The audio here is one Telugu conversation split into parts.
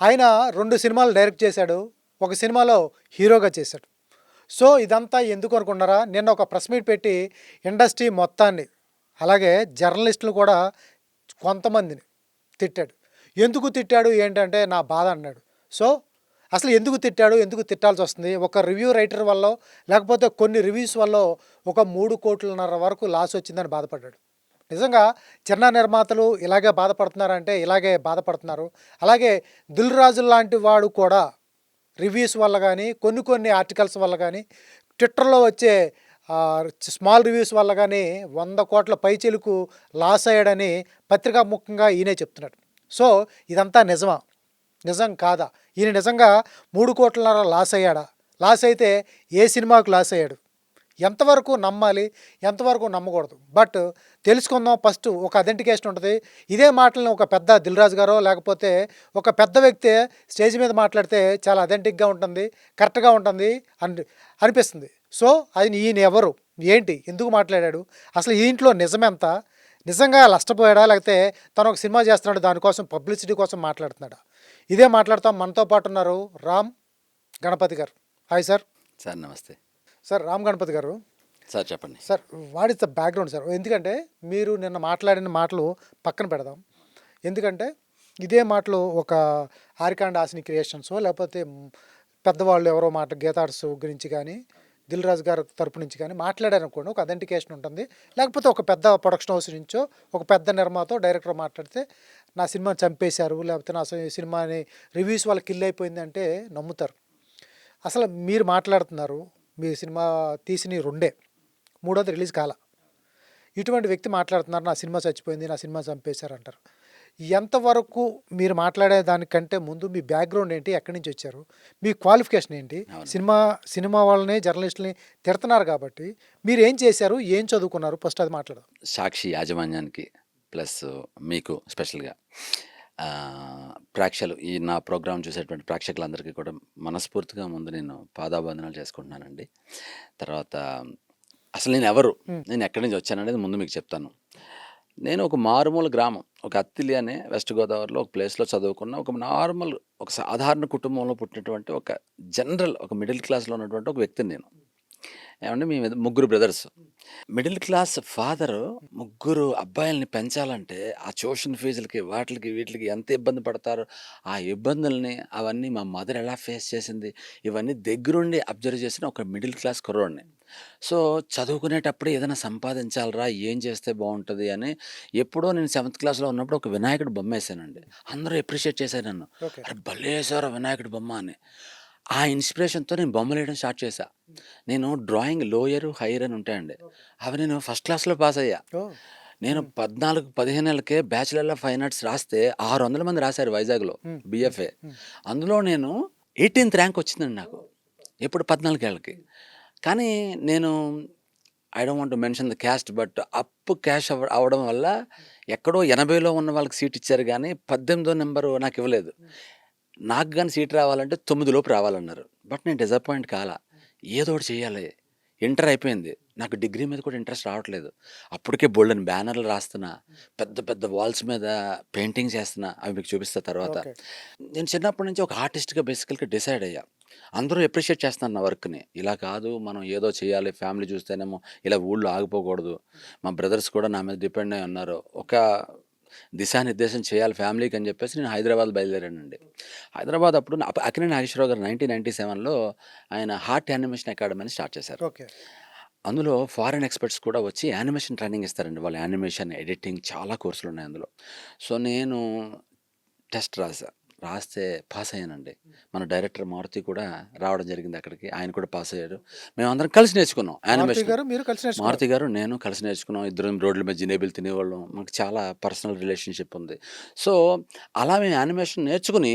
ఆయన 2 సినిమాలు డైరెక్ట్ చేశాడు. ఒక సినిమాలో హీరోగా చేశాడు. సో, ఇదంతా ఎందుకు అనుకున్నారా? నిన్న ఒక ప్రెస్ మీట్ పెట్టి ఇండస్ట్రీ మొత్తాన్ని, అలాగే జర్నలిస్టులు కూడా కొంతమందిని తిట్టాడు. ఎందుకు తిట్టాడు ఏంటంటే నా బాధ అన్నాడు. సో, అసలు ఎందుకు తిట్టాడు? ఎందుకు తిట్టాల్సొస్తుంది? ఒక రివ్యూ రైటర్ వల్లో, లేకపోతే కొన్ని రివ్యూస్ వల్లో ఒక 3,00,00,000 వరకు లాస్ వచ్చిందని బాధపడ్డాడు. నిజంగా చిన్న నిర్మాతలు ఇలాగే బాధపడుతున్నారంటే ఇలాగే బాధపడుతున్నారు. అలాగే 'దిల్ రాజు' లాంటి వాడు కూడా రివ్యూస్ వల్ల గానీ, కొన్ని ఆర్టికల్స్ వల్ల గానీ, ట్విట్టర్‌లో వచ్చే స్మాల్ రివ్యూస్ వల్ల గానీ 100,00,00,000 పైచిలుకు లాస్ అయ్యాడని పత్రికాముఖంగా ఈయనే చెప్తున్నాడు. సో, ఇదంతా నిజమా? నిజం కాదా? ఈయన నిజంగా 3,00,00,000 లాస్ అయ్యాడా? లాస్ అయితే ఏ సినిమాకు లాస్ అయ్యాడు? ఎంతవరకు నమ్మాలి? ఎంతవరకు నమ్మకూడదు? బట్ తెలుసుకుందాం. ఫస్ట్ ఒక అథెంటికేషన్ ఉంటది. ఇదే మాటలను ఒక పెద్ద 'దిల్ రాజు' గారో, లేకపోతే ఒక పెద్ద వ్యక్తి స్టేజ్ మీద మాట్లాడితే చాలా అథెంటిక్‌గా ఉంటుంది, కరెక్ట్‌గా ఉంటుంది అనిపిస్తుంది. సో, అది ఈయన ఎవరు? ఏంటి? ఎందుకు మాట్లాడాడు? అసలు దీంట్లో నిజమెంత? నిజంగా నష్టపోయాడా? లేకపోతే తను ఒక సినిమా చేస్తున్నాడు, దానికోసం పబ్లిసిటీ కోసం మాట్లాడుతున్నాడా? ఇదే మాట్లాడతాం. మనతో పాటు ఉన్నారు రామ్ గణపతి గారు. Hi sir. సార్ నమస్తే. సార్, రామ్ గణపతి గారు. సార్ చెప్పండి. Sir, what is the background sir? ఎందుకంటే మీరు నిన్న మాట్లాడిన మాటలు పక్కన పెడదాం. ఎందుకంటే ఇదే మాటలు ఒక ఆరికాండ్ హాసిని క్రియేషన్సో, లేకపోతే పెద్దవాళ్ళు ఎవరో గీతార్స్ గురించి కానీ, 'దిల్ రాజు' గారి తరపు నుంచి కానీ మాట్లాడారనుకోండి, ఒక అథెంటికేషన్ ఉంటుంది. లేకపోతే ఒక పెద్ద ప్రొడక్షన్ హౌస్ నుంచో, ఒక పెద్ద నిర్మాతో, డైరెక్టర్ మాట్లాడితే నా సినిమాని చంపేశారు, లేకపోతే నా సినిమాని రివ్యూస్ వల్ల కిల్ అయిపోయిందంటే నమ్ముతారు. అసలు మీరు మాట్లాడుతున్నారు, మీ సినిమా తీసినవి 2, మూడోది రిలీజ్ కాల. ఇటువంటి వ్యక్తి మాట్లాడుతున్నారు, నా సినిమా చచ్చిపోయింది, నా సినిమా చంపేశారు అంటారు. ఎంతవరకు మీరు మాట్లాడే దానికంటే ముందు మీ బ్యాక్‌గ్రౌండ్ ఏంటి? ఎక్కడి నుంచి వచ్చారు? మీ క్వాలిఫికేషన్ ఏంటి? అవును. సినిమా వాళ్ళని, జర్నలిస్టులని తిడుతున్నారు కాబట్టి మీరేం చేశారు? ఏం చదువుకున్నారు? ఫస్ట్ అది మాట్లాడదాం. సాక్షి యాజమాన్యానికి ప్లస్ మీకు స్పెషల్‌గా ఈ నా ప్రోగ్రామ్ చూసేటువంటి ప్రేక్షకులందరికీ కూడా మనస్ఫూర్తిగా ముందు నేను పాదాభివందనాలు చేసుకుంటున్నానండి. తర్వాత అసలు నేనెవరు? హ్మ్. నేను ఎక్కడి నుంచి వచ్చాననేది ముందు మీకు చెప్తాను. నేను ఒక మారుమూల గ్రామం, ఒక అత్తిలి అనే వెస్ట్ గోదావరిలో ఒక ప్లేస్‌లో చదువుకున్న ఒక నార్మల్, ఒక సాధారణ కుటుంబంలో పుట్టినటువంటి ఒక జనరల్, ఒక మిడిల్ క్లాస్‌లో ఉన్నటువంటి ఒక వ్యక్తిని నేను. ఏవండీ మేము ముగ్గురు బ్రదర్స్. మిడిల్ క్లాస్ ఫాదరు ముగ్గురు అబ్బాయిల్ని పెంచాలంటే ఆ ట్యూషన్ ఫీజులకి, వాటిలకి, వీటిలకి ఎంత ఇబ్బంది పడతారో, ఆ ఇబ్బందుల్ని అవన్నీ మా మదర్ ఎలా ఫేస్ చేసింది, ఇవన్నీ దగ్గరుండి అబ్జర్వ్ చేసిన ఒక మిడిల్ క్లాస్ కుర్రోడిని. సో, చదువుకునేటప్పుడే ఏదైనా సంపాదించాలిరా, ఏం చేస్తే బావుంటది అని ఎప్పుడో నేను 7th క్లాస్‌లో ఉన్నప్పుడు ఒక వినాయకుడి బొమ్మేసానండి. అందరూ అప్రిషియేట్ చేశారు నన్ను. ఓకే. "అరె! భలే ఏసావురా వినాయకుడి బొమ్మ" అని. ఆ ఇన్‌స్పిరేషన్‌తో నేను బొమ్మలేయడం స్టార్ట్ చేశా. నేను డ్రాయింగ్ లోయరు, హైయర్ అని ఉంటాయండి. అవి నేను ఫస్ట్ క్లాస్‌లో పాసయ్యా. ఓహ్! నేను హ్మ్. 14, 15 ఏళ్ళకే బ్యాచిలర్ ఆఫ్ ఫైన్ ఆర్ట్స్ రాస్తే 600 మంది రాశారు వైజాగ్‌లో హ్మ్. హ్మ్. బీఎఫ్ఏ. హ్మ్. అందులో నేను 18థ్ ర్యాంక్ వచ్చిందండి నాకు. ఎప్పుడు 14 ఏళ్ళకి. కానీ నేను I don't want to mention the cast, but cash అవ్వడం వల్ల ఎక్కడో 80లో ఉన్న వాళ్ళకి సీట్ ఇచ్చారు గానీ 18థ్ నంబరు నాకివ్వలేదు. నాకు గాని సీట్ రావాలంటే 9 లోపు రావాలన్నారు. బట్ నేను డిసప్పాయింట్ కాలా. ఏదోకటి చేయాలి. ఇంటర్ అయిపోయింది. నాకు డిగ్రీ మీద కూడా ఇంట్రెస్ట్ రావట్లేదు. అప్పటికే బోలెడన్ని బ్యానర్‌లు రాస్తున్నా. పెద్ద పెద్ద వాల్స్ మీద పెయింటింగ్స్ ఏస్తున్నా. అవి మీకు చూపిస్తా తర్వాత. ఓకే. నేను చిన్నప్పటి నుంచి ఒక ఆర్టిస్ట్‌గా బేసికల్‌గా డిసైడ్ అయ్యా. అందరూ అప్రిషియేట్ చేస్తున్నారు నా వర్క్‌ని. ఇలా కాదు, మనం ఏదో చేయాలి, ఫ్యామిలీ చూస్తేనేమో ఇలా ఊళ్ళో ఆగిపోకూడదు. మా బ్రదర్స్ కూడా నా మీద డిపెండ్ అయ్యి ఉన్నారు. ఒక దిశానిర్దేశం చేయాలి ఫ్యామిలీకి అని చెప్పేసి నేను హైదరాబాద్ బయలుదేరానండి. హైదరాబాద్ అప్పుడు అక్కినేని నాగేశ్వరరావు గారు 1997లో ఆయన హార్ట్ యానిమేషన్ అకాడమీ అని స్టార్ట్ చేశారు. ఓకే. అందులో ఫారిన్ ఎక్స్‌పర్ట్స్ కూడా వచ్చి యానిమేషన్ ట్రైనింగ్ ఇస్తారండి. వాళ్ళు యానిమేషన్, ఎడిటింగ్ చాలా కోర్సులున్నాయి అందులో. సో, నేను టెస్ట్ రాసా. రాస్తే పాస్ అయ్యానండి. మన డైరెక్టర్ మారుతి కూడా రావడం జరిగింది అక్కడికి. ఆయన కూడా పాస్ అయ్యాడు. మేమందరం కలిసి నేర్చుకున్నాం మారుతి యానిమేషన్. గారు మీరు కలిసి నేర్చుకున్నారు. మారుతి గారు, నేను కలిసి నేర్చుకున్నాం. ఇద్దరం రోడ్ల మీద జిలేబీలు తినేవాళ్ళం. మాకు చాలా పర్సనల్ రిలేషన్‌షిప్ ఉంది. సో, అలా మేము యానిమేషన్ నేర్చుకుని,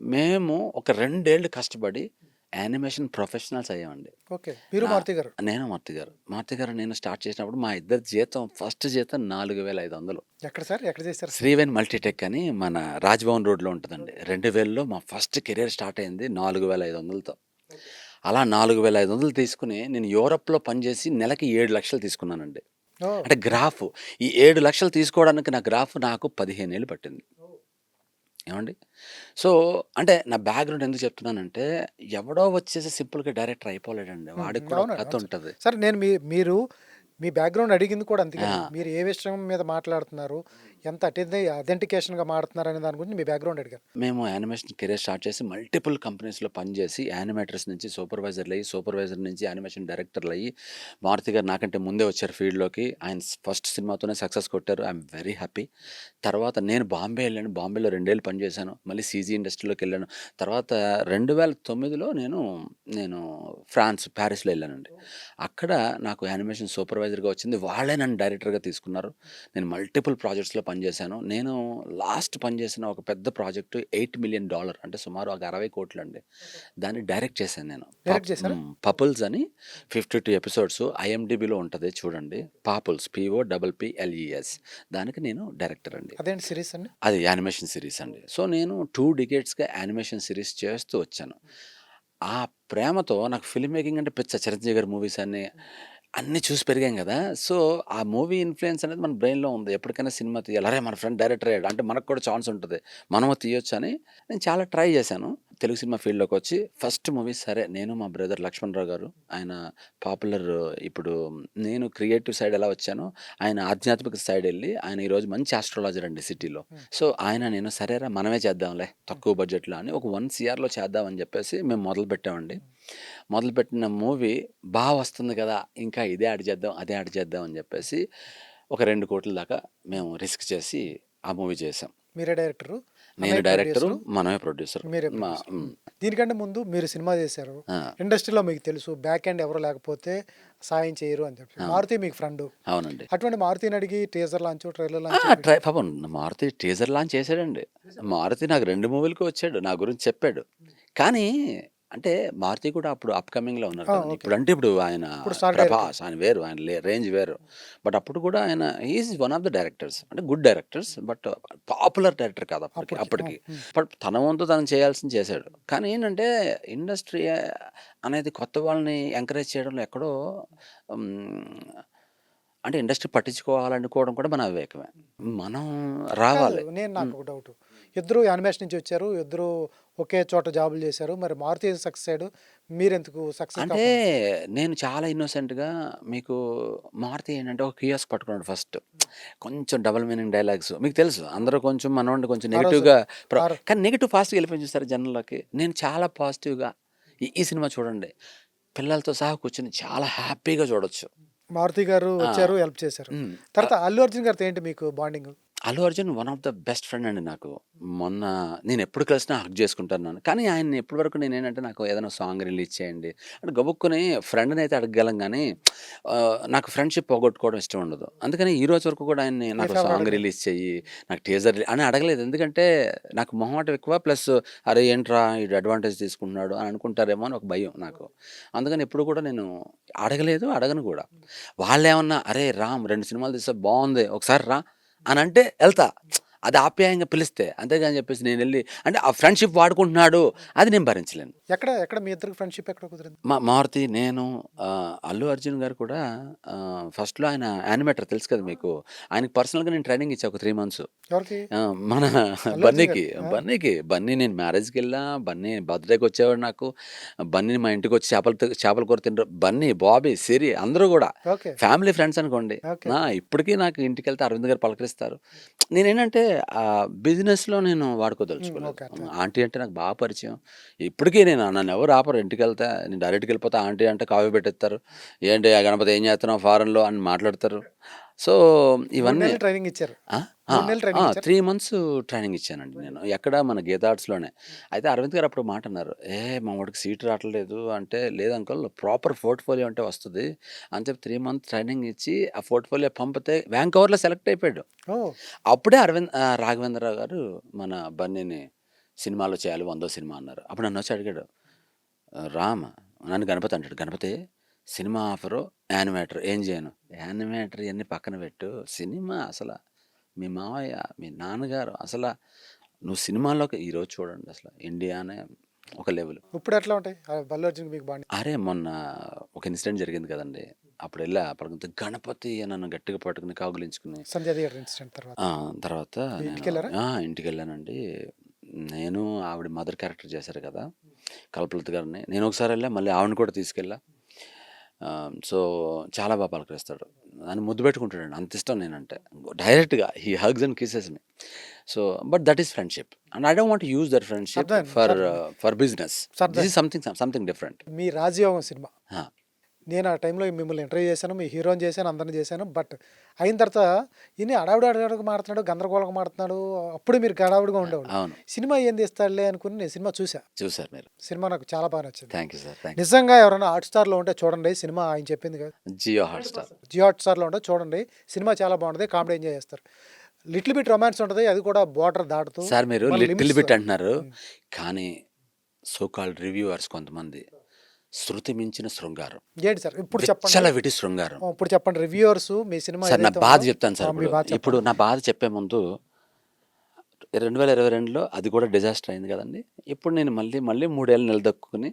మేము ఒక 2 ఏళ్ళు కష్టపడి యానిమేషన్ ప్రొఫెషనల్స్ అయ్యామండి. ఓకే. మీరు నా మారుతి గారు. నేను మారుతి గారు. మారుతి గారు నేను స్టార్ట్ చేసినప్పుడు మా ఇద్దరి జీతం, ఫస్ట్ జీతం 4,500. ఎక్కడ సార్? ఎక్కడ చేశారు? శ్రీవేణ్ మల్టీటెక్ అని మన రాజ్‌భవన్ రోడ్‌లో ఉంటదండి. 2000లో మా ఫస్ట్ కెరియర్ స్టార్ట్ అయింది 4,500తో. అలా 4,500 తీసుకొని నేను యూరప్‌లో పనిచేసి నెలకి 7,00,000 తీసుకున్నానండి. ఓహ్! అంటే గ్రాఫ్ ఈ 7,00,000 తీసుకోవడానికి నా గ్రాఫ్ నాకు 15 ఏళ్ళు పట్టింది. ఏమండి? సో, అంటే నా బ్యాక్‌గ్రౌండ్ ఎందుకు చెప్తున్నానంటే, ఎవడో వచ్చేసి సింపుల్‌గా డైరెక్టర్ అయిపోలేడండి. వాడికి కూడా ఒక అవునండి. కథ అవును సార్. ఉంటది. సార్ నేను మీరు మీ బ్యాక్‌గ్రౌండ్ అడిగింది కూడా అందుకనే. ఆ! మీరు ఏ విషయం మీద మాట్లాడుతున్నారు? ఎంత అథెంటికేషన్‌గా మాట్లాడుతున్నారు అనే దాని గురించి మీ బ్యాక్‌గ్రౌండ్ అడిగాను. మేము యానిమేషన్ కెరియర్ స్టార్ట్ చేసి మల్టిపుల్ కంపెనీస్‌లో పనిచేసి యానిమేటర్స్ నుంచి సూపర్వైజర్‌లయ్యి, సూపర్వైజర్ నుంచి యానిమేషన్ డైరెక్టర్‌లయ్యి, మారుతి గారు నాకంటే ముందే వచ్చారు ఫీల్డ్‌లోకి. ఆయన ఫస్ట్ సినిమాతోనే సక్సెస్ కొట్టారు. I'm very happy. తర్వాత నేను బాంబే ఎళ్ళాను. బాంబేలో 2 ఏళ్ళు పనిచేశాను. మళ్ళీ సీజీ ఇండస్ట్రీలోకెళ్ళాను. తర్వాత 2009లో నేను ఫ్రాన్స్, ప్యారిస్‌లో ఎళ్ళానండి. అక్కడ నాకు యానిమేషన్ సూపర్వైజర్‌గా వచ్చింది. వాళ్ళే నన్ను డైరెక్టర్‌గా తీసుకున్నారు. నేను మల్టిపుల్ ప్రాజెక్ట్స్‌లో పనిచేశాను. నేను లాస్ట్ పనిచేసిన ఒక పెద్ద ప్రాజెక్ట్ $8,000,000 అంటే సుమారు ఒక 60,00,00,000 అండి. దాన్ని డైరెక్ట్ చేశాను నేను. డైరెక్ట్ చేసారా? 'పపుల్స్' అని 52 ఎపిసోడ్స్ ఐఎండీబీలో ఉంటది చూడండి. 'పాపుల్స్' POPPLES దానికి నేను డైరెక్టర్ అండి. అదేంటి సీరీస్ అండి? అది యానిమేషన్ సీరీస్ అండి. సో, నేను 2 డికేడ్స్‌గా యానిమేషన్ సీరీస్ చేస్తూ వచ్చాను. ఆ ప్రేమతో నాకు ఫిల్మ్ మేకింగ్ అంటే పిచ్చ. 'చిరంజీవి' గారి మూవీస్ అన్నీ చూసి పెరిగాం గదా! సో, ఆ మూవీ ఇన్‌ఫ్లూయెన్స్ అనేది మన బ్రెయిన్‌లో ఉంది. ఎప్పటికైనా సినిమా తీయాలి. అరే! మన ఫ్రెండ్ డైరెక్టర్ అయ్యాడు. అంటే మనకు కూడా ఛాన్స్ ఉంటది. మనము తీయొచ్చని నేను చాలా ట్రై చేశాను. తెలుగు సినిమా ఫీల్డ్‌లోకొచ్చి ఫస్ట్ మూవీ సరే నేను మా బ్రదర్ లక్ష్మణరావు గారు ఆయన పాపులర్ ఇప్పుడు నేను క్రియేటివ్ సైడ్ ఎలా వచ్చానో ఆయన ఆధ్యాత్మిక సైడ్ ఎళ్ళి ఆయన ఈరోజు మంచి ఆస్ట్రాలజర్ అండి సిటీలో. హ్మ్. సో, నేను సరేరా మనమే చేద్దాంలే హ్మ్. తక్కువ బడ్జెట్‌లో అని ఒక 1 సీఆర్‌లో చేద్దామని జెప్పేసి మేము మొదలుపెట్టామండి. మొదలుపెట్టిన మూవీ వస్తుంది కదా! ఇంకా ఇదే యాడ్ చేద్దాం, అదే యాడ్ చేద్దాం అని జెప్పేసి ఒక 2,00,00,000 దాకా మేము రిస్క్ చేసి ఆ మూవీ చేసాం. మీరే డైరెక్టరు, నేను అన్నయ్య డైరెక్టరు, ప్రొడ్యూసరు, మనమే ప్రొడ్యూసర్. మీరే మా ప్రొడ్యూసర్. హ్మ్. దీనికంటే ముందు మీరు సినిమా చేశారు. ఆ! ఇండస్ట్రీలో మీకు తెలుసు బ్యాక్ ఎండ్ ఎవరు లేకపోతే సాయం చేయరు అని చెప్పి. ఆ! మారుతి మీకు ఫ్రెండు. అవునండి. అటువంటి మారుతిని అడిగి టీజర్ లాంచ్, ట్రైలర్ లాంచ్ చేపించారు. పాపం మారుతి టీజర్ లాంచ్ చేసాడండి. మారుతి నాకు 2 మూవీలకి వచ్చాడు. నా గురించి చెప్పాడు. కానీ అంటే మారుతి కూడా అప్పుడు అప్‌కమింగ్‌లో ఉన్నారు ఆ! కదండీ. ఓకే. ఇప్పుడంటే ఇప్పుడు ఆయన ఇప్పుడు స్టార్ డైరెక్టర్. 'ప్రభాస్' ఆయన వేరు. ఆయన రేంజ్ వేరు. బట్ అప్పుడు కూడా ఆయన he is one of the directors. అంటే good directors. But popular director కాదు అప్పటికి. అప్పటికి. అప్పటికి. హ్మ్. బట్ తన వంతు తను చేయాల్సింది చేశాడు. కానీ ఏంటంటే ఇండస్ట్రీ అనేది కొత్త వాళ్ళని ఎంకరేజ్ చేయడంలో ఎక్కడో హ్మ్. అంటే ఇండస్ట్రీ పట్టించుకోవాలనుకోవడం కూడా మన వివేకమే. మనం కాదు. రావాలి. నాకు ఒక డౌటు. ఇద్దరు యానిమేషన్ నుంచి వచ్చారు. ఇద్దరు ఒకే చోట జాబులు చేశారు. మరి మారుతి సక్సెస్ అయ్యాడు. మీరెందుకు సక్సెస్ అంటే కాకుండా నేను చాలా ఇన్నోసెంట్‌గా మీకు 'మారుతి' ఏంటంటే ఒక కియోస్క్ పట్టుకున్నాడు ఫస్ట్. కొంచెం డబుల్ మీనింగ్ డైలాగ్స్ మీకు తెలుసు. అందరూ కొంచెం మనోడిని కొంచెం ఆ రోజు నెగెటివ్‌గా ఆరు కానీ నెగెటివ్ ఫాస్ట్‌గా వెళ్ళిపోయింది చూసారా జనాల్లోకి. నేను చాలా పాజిటివ్‌గా ఈ సినిమా చూడండి. పిల్లలతో సహా కూర్చొని చాలా హ్యాపీగా చూడొచ్చు. మారుతి గారు ఆ! వచ్చారు. హెల్ప్ చేశారు. హ్మ్. తర్వాత అల్లు అర్జున్ గారితో ఏంటి మీకు bonding? Allu Arjun one of the best friend అండి నాకు. మొన్న నేనెప్పుడు కలిసినా హగ్ చేసుకుంటాను నన్ను. కానీ ఆయన్ని ఇప్పటి వరకు నేనేంటంటే నాకు ఏదైనా సాంగ్ రిలీజ్ చేయండి అంటే గబుక్కుని ఫ్రెండ్‌నయితే అడగగలం గానీ నాకు ఫ్రెండ్‌షిప్ పోగొట్టుకోవడం ఇష్టం ఉండదు. అందుకని ఈ రోజు వరకు కూడా ఆయన్ని ఏ నాకు ఫేవర్ సాంగ్ అడగలేదు. రిలీజ్ చెయ్యి, నాకు టీజర్ అని అడగలేదు. ఎందుకంటే నాకు మొహమాటం ఎక్కువ. ప్లస్ అరే! ఏంట్రా ఈడు అడ్వాంటేజ్ తీసుకుంటున్నాడు అని అనుకుంటారేమో అని ఒక భయం నాకు. అందుకని ఎప్పుడు కూడా నేను అడగలేదు, అడగను కూడా. వాళ్ళేమన్నా "అరే! రామ్ 2 సినిమాలు తీసావు బావుంది. ఒకసారి రా" అనంటే ఎళ్తా. అది ఆప్యాయంగా పిలిస్తే. అంతేగాని చెప్పేసి నేనెళ్ళి అంటే ఆ ఫ్రెండ్‌షిప్ వాడుకుంటున్నాడు. అది నేను భరించలేను. ఎక్కడ మీ ఇద్దరికి ఫ్రెండ్‌షిప్ ఎక్కడ కుదిరింది? మారుతి, నేను అల్లు అర్జున్ గారు కూడా ఫస్ట్‌లో ఆయన యానిమేటర్ తెలుసు కదా మీకు. ఆయనకి పర్సనల్‌గా నేను ట్రైనింగ్ ఇచ్చా ఒక 3 మంత్స్. ఎవరికి? మన అల్లు అర్జున్ బన్నీకి, గారికి. ఆ! బన్నీ నేను మ్యారేజ్‌కెళ్ళా, బన్నీ బర్త్‌డేకొచ్చేవాడు నాకు. బన్నీ మా ఇంటికొచ్చి చేపల కూర తింటారు. బన్నీ, బాబీ, సిరి అందరూ గూడా. ఓకే. ఫ్యామిలీ ఫ్రెండ్స్ అనుకోండి. ఓకే. ఇప్పటికి నాకు ఇంటికెళ్తే అరవింద్ గారు పలకరిస్తారు. నేనేంటంటే బిజినెస్‌లో నేను వాడుకోదలుచుకోలేదు. ఓకే. అర్థమైంది. ఆంటీ అంటే నాకు బాగా పరిచయం. ఇప్పటికి నన్నెవరు ఆపరు ఇంటికెళ్తే. నేను డైరెక్ట్‌గెళ్ళిపోతా ఆంటీ అంటే కాఫీ పెట్టిత్తారు. "ఏంటి ఆ గణపతి ఏం చేస్తున్నావు ఫారెన్‌లో" అని మాట్లాడతారు. సో, 3 ఇవన్నీ నెలలు ట్రైనింగ్ ఇచ్చారు. ఆ! ఆ! 3 నెలలు ట్రైనింగ్ ఇచ్చారా? 3 మంత్స్ ట్రైనింగ్ ఇచ్చానండి నేను. ఎక్కడ మన గీతా ఆర్ట్స్‌లోనే. అయితే అరవింద్ గారు అప్పుడు మాట అన్నారు. మా వాడికి సీట్ రావట్లేదు అంటే, "లేదు అంకుల్ ప్రాపర్ పోర్ట్‌ఫోలియో అంటే వస్తది" అని చెప్పి 3 మంత్స్ ట్రైనింగ్ ఇచ్చి, ఆ పోర్ట్‌ఫోలియో పంపితే వ్యాంకోవర్‌లో సెలెక్ట్ అయిపోయాడు. ఓహ్! అప్పుడే రాఘవేంద్రరావు గారు మన బన్నీని సినిమాలో చేయాలి 100వ సినిమా అన్నారు. అప్పుడు నన్నొచ్చి అడిగాడు. రామ్ నన్ను గణపతి అంటాడు. "గణపతి సినిమా ఆఫరు, యానిమేటర్ ఏం చేయను?" "యానిమేటర్ ఇయన్నీ పక్కన పెట్టు. సినిమా మీ మావయ్య, మీ నాన్నగారు నువ్వు సినిమాల్లోకి" ఈరోజు చూడండి ఇండియానే ఒక లెవెల్. ఇప్పుడెట్లా ఉంటాయి? అల్లు అర్జున్‌కి మీకు బాండింగ్? అరే! మొన్న ఒక ఇన్సిడెంట్ జరిగింది కదండీ! అప్పుడెళ్ళా గణపతి అని నన్ను గట్టిగా పట్టుకుని కౌగిలించుకుని 'సంధ్య థియేటర్' ఇన్సిడెంట్ తర్వాత. తర్వాత నేను ఇంటికెళ్లారా? ఇంటికెళ్ళానండి. నేను ఆవిడ మదర్ క్యారెక్టర్ చేశారు కదా కల్పలత గారిని. నేను ఒకసారి వెళ్ళా, మళ్ళీ ఆవిడని కూడా తీసుకెళ్ళా. సో చాలా బాగా పలకరిస్తాడు, నన్ను ముద్దు పెట్టుకుంటాడండి, అంత ఇష్టం నేనంటే. డైరెక్ట్గా he hugs and kisses me. So but that is friendship and I don't want use that friendship అర్థమైంది, ఫర్ అర్థమైంది. For business. This is something different. మీ రాజయోగం సినిమా నేను ఆ టైంలో మిమ్మల్ని ఇంటర్వ్యూ చేశాను, మీ హీరోని చేశాను, అందరిని చేశాను. బట్ అయిన తర్వాత ఈయన అడావిడిగా మాడుతున్నాడు, గందరగోళంగా మాడుతున్నాడు. అప్పుడు మీరు గడావిడిగా ఉండేవాడు. అవును, సినిమా ఏం తీస్తాడులే అనుకుని నేను సినిమా చూసా. చూసారు మీరు. సినిమా నాకు చాలా బాగా నచ్చింది. థ్యాంక్ యూ సార్, థ్యాంక్ నిజంగా ఎవరైనా హాట్స్టార్లో ఉంటే చూడండి సినిమా. ఆయన చెప్పింది కదా, యూ. జియో హాట్స్టార్. జియో హాట్స్టార్లో ఉంటే చూడండి. సినిమా చాలా బాగుంటుంది, కామెడీ ఎంజాయ్ చేస్తారు. లిటిల్ బిట్ రొమాన్స్ ఉంటుంది, అది కూడా బార్డర్ దాటుతూ. సార్ మీరు మన లిటిల్ limits. బిట్ అంటున్నారు, కానీ సో కాల్డ్ రివ్యూవర్స్ కొంతమంది శృతి మించిన శృంగారం, ఏంటి సార్ ఇప్పుడు చెప్పండి. విచ్చలవిడి శృంగారం. ఇప్పుడు చెప్పండి రివ్యూవర్స్ మీ సినిమా సార్ నా ఏదైతే బాధ ఉందో, చెప్తాను సార్. మీ బాధ చెప్పండి. ఇప్పుడు నా బాధ చెప్పే ముందు 2022లో అది కూడా డిజాస్టర్ అయింది కదండి. ఇప్పుడు నేను మళ్ళీ 3 ఏళ్ళు నిలదొక్కుని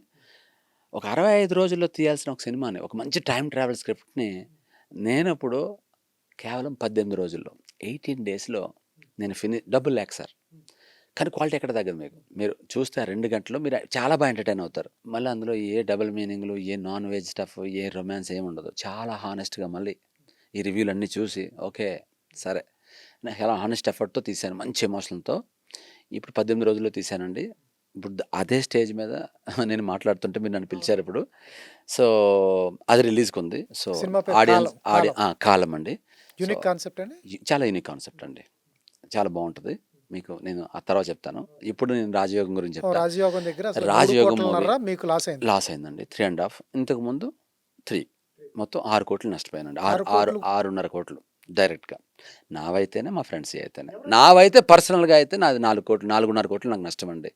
ఒక 65 రోజుల్లో తీయాల్సిన ఒక సినిమాని, ఒక మంచి టైం ట్రావెల్ స్క్రిప్ట్ని నేను ఇప్పుడు కేవలం 18 రోజుల్లో 18 డేస్లో నేను డబ్బులు లేక సార్. కానీ క్వాలిటీ ఎక్కడ తగ్గదు. మీరు చూస్తే 2 గంటలు మీరు చాలా బాగా ఎంటర్టైన్ అవుతారు. మళ్ళీ అందులో ఏ డబుల్ మీనింగ్లు, ఏ నాన్ వెజ్ స్టఫ్, ఏ రొమాన్స్ ఏమి ఉండదు. చాలా హానెస్ట్గా మళ్ళీ ఈ రివ్యూలు అన్నీ చూసి ఓకే సరే నేను చాలా హానెస్ట్ ఎఫర్ట్తో తీశాను, మంచి ఎమోషన్తో. ఇప్పుడు 18 రోజుల్లో తీశానండి. ఇప్పుడు అదే స్టేజ్ మీద నేను మాట్లాడుతుంటే మీరు నన్ను పిలిచారు ఇప్పుడు. సో అది రిలీజ్కి ఉంది. సో సినిమా పేరు ఆడియన్స్ కాలం. కాలం అండి. యూనిక్ కాన్సెప్ట్ అండి. చాలా యూనిక్ కాన్సెప్ట్ అండి, చాలా బాగుంటుంది. మీకు నేను ఆ తర్వాత చెప్తాను. ఇప్పుడు నేను రాజయోగం గురించి చెప్తాను. రాజయోగం దగ్గర అసలు రాజయోగం 3 కోట్లన్నర మీకు లాస్ అయింది. లాస్ అయిందండి. 3.5, ఇంతకు ముందు 3, మొత్తం 6 కోట్లు నష్టపోయానండి. 6 కోట్లు? 6.5 కోట్లు డైరెక్ట్గా. నావైతేనే, మా ఫ్రెండ్స్ అయితేనే. నావైతే పర్సనల్గా అయితే నాది 4 కోట్లు, 4.5 కోట్లు నాకు నష్టం అండి.